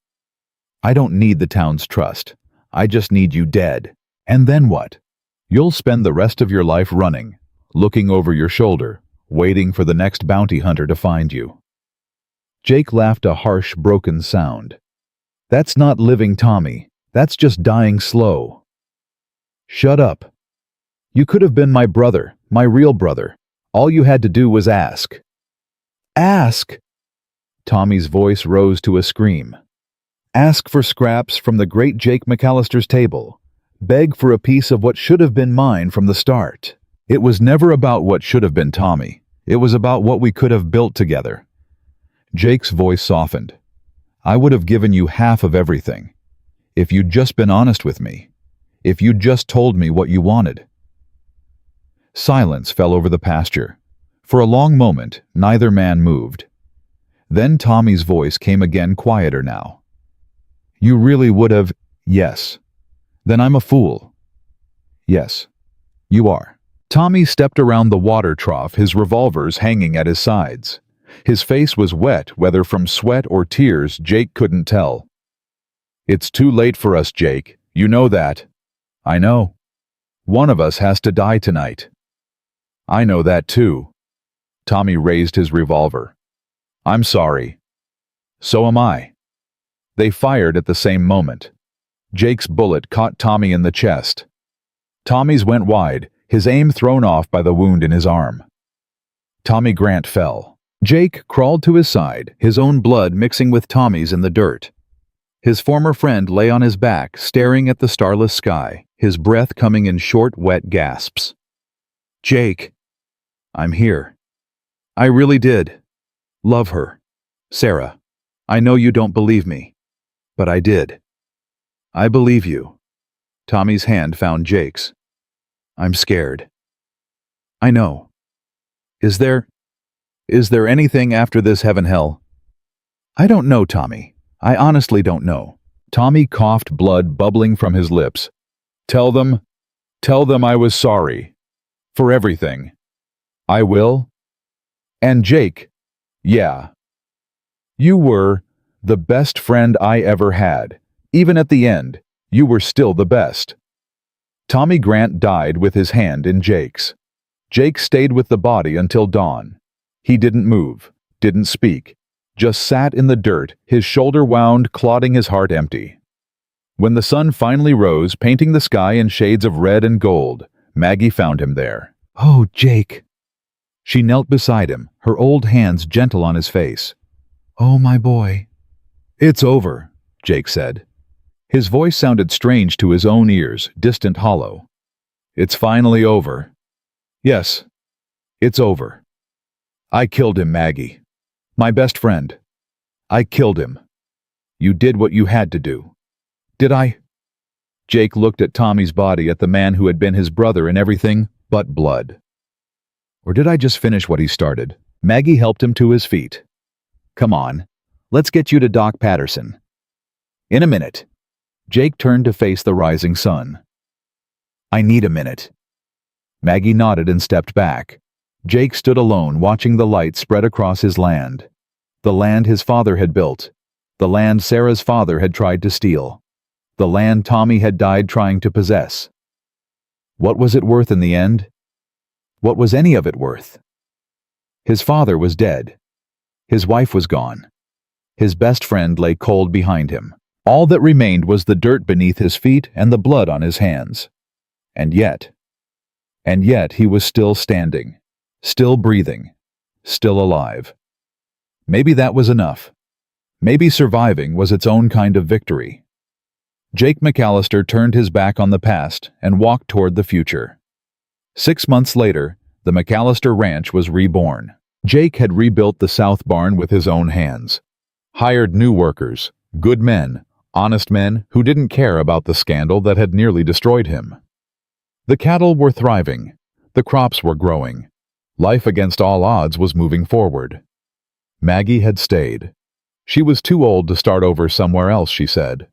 "I don't need the town's trust. I just need you dead. And then what? You'll spend the rest of your life running, looking over your shoulder, waiting for the next bounty hunter to find you." Jake laughed a harsh, broken sound. "That's not living, Tommy. That's just dying slow." "Shut up. You could have been my brother, my real brother. All you had to do was ask." "Ask?" Tommy's voice rose to a scream. "Ask for scraps from the great Jake McAllister's table. Beg for a piece of what should have been mine from the start." "It was never about what should have been, Tommy. It was about what we could have built together." Jake's voice softened. "I would have given you half of everything. If you'd just been honest with me. If you'd just told me what you wanted." Silence fell over the pasture. For a long moment, neither man moved. Then Tommy's voice came again, quieter now. "You really would have—" "Yes." "Then I'm a fool." "Yes, you are." Tommy stepped around the water trough, his revolvers hanging at his sides. His face was wet, whether from sweat or tears, Jake couldn't tell. "It's too late for us, Jake. You know that." "I know. One of us has to die tonight." "I know that too." Tommy raised his revolver. "I'm sorry." "So am I." They fired at the same moment. Jake's bullet caught Tommy in the chest. Tommy's went wide, his aim thrown off by the wound in his arm. Tommy Grant fell. Jake crawled to his side, his own blood mixing with Tommy's in the dirt. His former friend lay on his back, staring at the starless sky, his breath coming in short, wet gasps. "Jake, I'm here. I really did. Love her. Sarah, I know you don't believe me, but I did. I believe you." Tommy's hand found Jake's. "I'm scared." "I know. Is there anything after this heaven-hell?" "I don't know, Tommy. I honestly don't know." Tommy coughed, blood bubbling from his lips. Tell them I was sorry. For everything." "I will." "And Jake, yeah. You were the best friend I ever had. Even at the end, you were still the best." Tommy Grant died with his hand in Jake's. Jake stayed with the body until dawn. He didn't move, didn't speak, just sat in the dirt, his shoulder wound, clotting his heart empty. When the sun finally rose, painting the sky in shades of red and gold, Maggie found him there. "Oh, Jake." She knelt beside him, her old hands gentle on his face. "Oh, my boy." "It's over," Jake said. His voice sounded strange to his own ears, distant, hollow. "It's finally over. Yes, it's over. I killed him, Maggie. My best friend. I killed him. You did what you had to do." "Did I?" Jake looked at Tommy's body, at the man who had been his brother in everything but blood. "Or did I just finish what he started?" Maggie helped him to his feet. "Come on, let's get you to Doc Patterson." "In a minute." Jake turned to face the rising sun. "I need a minute." Maggie nodded and stepped back. Jake stood alone, watching the light spread across his land. The land his father had built. The land Sarah's father had tried to steal. The land Tommy had died trying to possess. What was it worth in the end? What was any of it worth? His father was dead. His wife was gone. His best friend lay cold behind him. All that remained was the dirt beneath his feet and the blood on his hands. And yet he was still standing, still breathing, still alive. Maybe that was enough. Maybe surviving was its own kind of victory. Jake McAllister turned his back on the past and walked toward the future. 6 months later, the McAllister Ranch was reborn. Jake had rebuilt the south barn with his own hands. Hired new workers, good men, honest men who didn't care about the scandal that had nearly destroyed him. The cattle were thriving. The crops were growing. Life against all odds was moving forward. Maggie had stayed. She was too old to start over somewhere else, she said.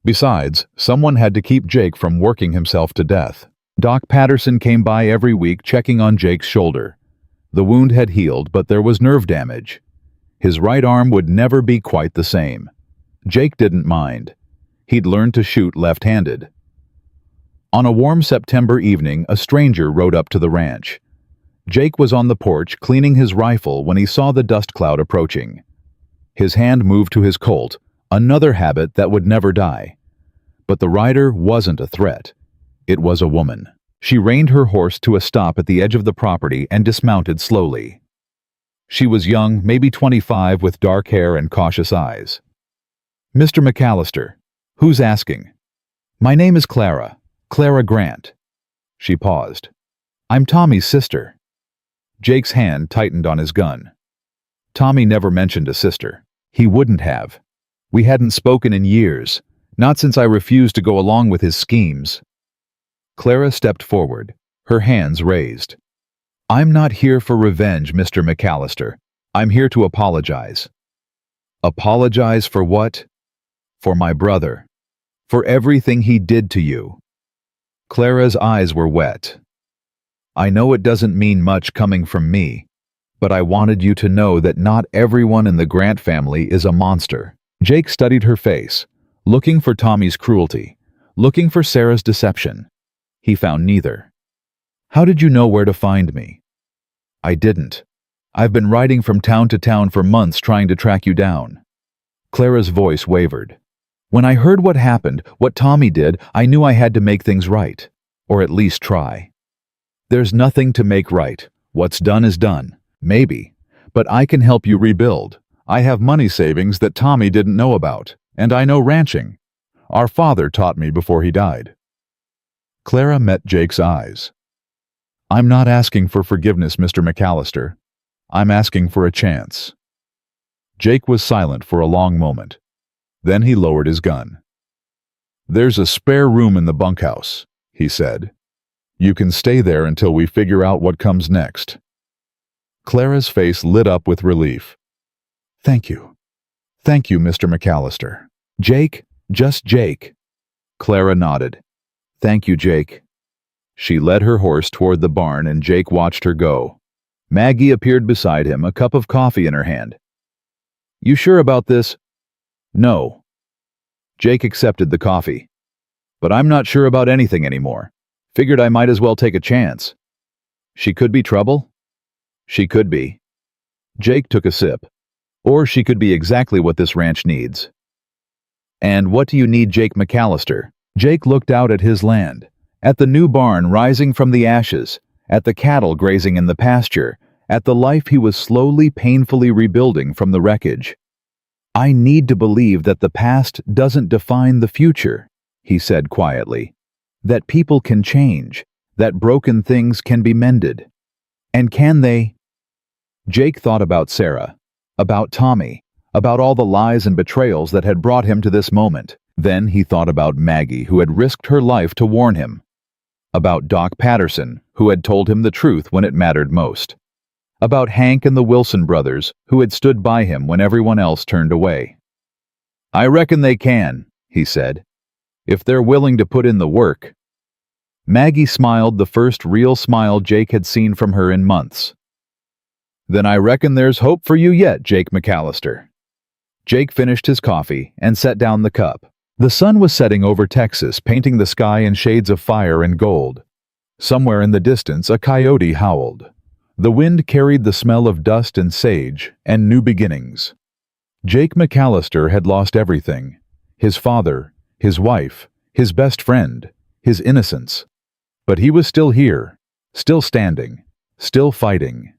Besides, someone had to keep Jake from working himself to death. Doc Patterson came by every week checking on Jake's shoulder. The wound had healed, but there was nerve damage. His right arm would never be quite the same. Jake didn't mind. He'd learned to shoot left-handed. On a warm September evening, a stranger rode up to the ranch. Jake was on the porch cleaning his rifle when he saw the dust cloud approaching. His hand moved to his Colt, another habit that would never die. But the rider wasn't a threat. It was a woman. She reined her horse to a stop at the edge of the property and dismounted slowly. She was young, maybe 25, with dark hair and cautious eyes. "Mr. McAllister, who's asking?" "My name is Clara Grant." She paused. "I'm Tommy's sister." Jake's hand tightened on his gun. Tommy never mentioned a sister. He wouldn't have. We hadn't spoken in years, not since I refused to go along with his schemes. Clara stepped forward, her hands raised. "I'm not here for revenge, Mr. McAllister. I'm here to apologize." "Apologize for what?" "For my brother. For everything he did to you." Clara's eyes were wet. "I know it doesn't mean much coming from me, but I wanted you to know that not everyone in the Grant family is a monster." Jake studied her face, looking for Tommy's cruelty, looking for Sarah's deception. He found neither. "How did you know where to find me?" "I didn't. I've been riding from town to town for months trying to track you down." Clara's voice wavered. "When I heard what happened, what Tommy did, I knew I had to make things right, or at least try." "There's nothing to make right. What's done is done. Maybe. But I can help you rebuild. I have money savings that Tommy didn't know about, and I know ranching. Our father taught me before he died." Clara met Jake's eyes. "I'm not asking for forgiveness, Mr. McAllister. I'm asking for a chance." Jake was silent for a long moment. Then he lowered his gun. "There's a spare room in the bunkhouse," he said. "You can stay there until we figure out what comes next." Clara's face lit up with relief. "Thank you. Thank you, Mr. McAllister." "Jake, just Jake." Clara nodded. "Thank you, Jake." She led her horse toward the barn and Jake watched her go. Maggie appeared beside him, a cup of coffee in her hand. "You sure about this?" "No." Jake accepted the coffee. "But I'm not sure about anything anymore. Figured I might as well take a chance." "She could be trouble?" "She could be." Jake took a sip. "Or she could be exactly what this ranch needs." "And what do you need, Jake McAllister?" Jake looked out at his land, at the new barn rising from the ashes, at the cattle grazing in the pasture, at the life he was slowly, painfully rebuilding from the wreckage. "I need to believe that the past doesn't define the future," he said quietly. "That people can change, that broken things can be mended. And can they?" Jake thought about Sarah, about Tommy, about all the lies and betrayals that had brought him to this moment. Then he thought about Maggie, who had risked her life to warn him. About Doc Patterson, who had told him the truth when it mattered most. About Hank and the Wilson brothers, who had stood by him when everyone else turned away. "I reckon they can," he said, "if they're willing to put in the work." Maggie smiled, the first real smile Jake had seen from her in months. "Then I reckon there's hope for you yet, Jake McAllister." Jake finished his coffee and set down the cup. The sun was setting over Texas, painting the sky in shades of fire and gold. Somewhere in the distance, a coyote howled. The wind carried the smell of dust and sage and new beginnings. Jake McAllister had lost everything: his father, his wife, his best friend, his innocence. But he was still here, still standing, still fighting.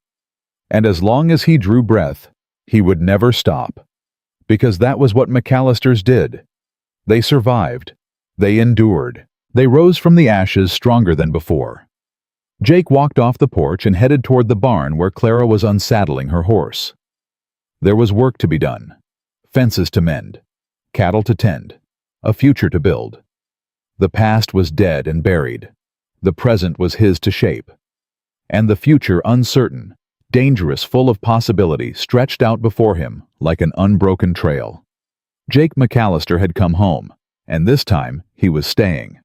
And as long as he drew breath, he would never stop. Because that was what McAllisters did. They survived. They endured. They rose from the ashes stronger than before. Jake walked off the porch and headed toward the barn where Clara was unsaddling her horse. There was work to be done. Fences to mend. Cattle to tend. A future to build. The past was dead and buried. The present was his to shape. And the future uncertain, dangerous, full of possibility, stretched out before him like an unbroken trail. Jake McAllister had come home, and this time he was staying.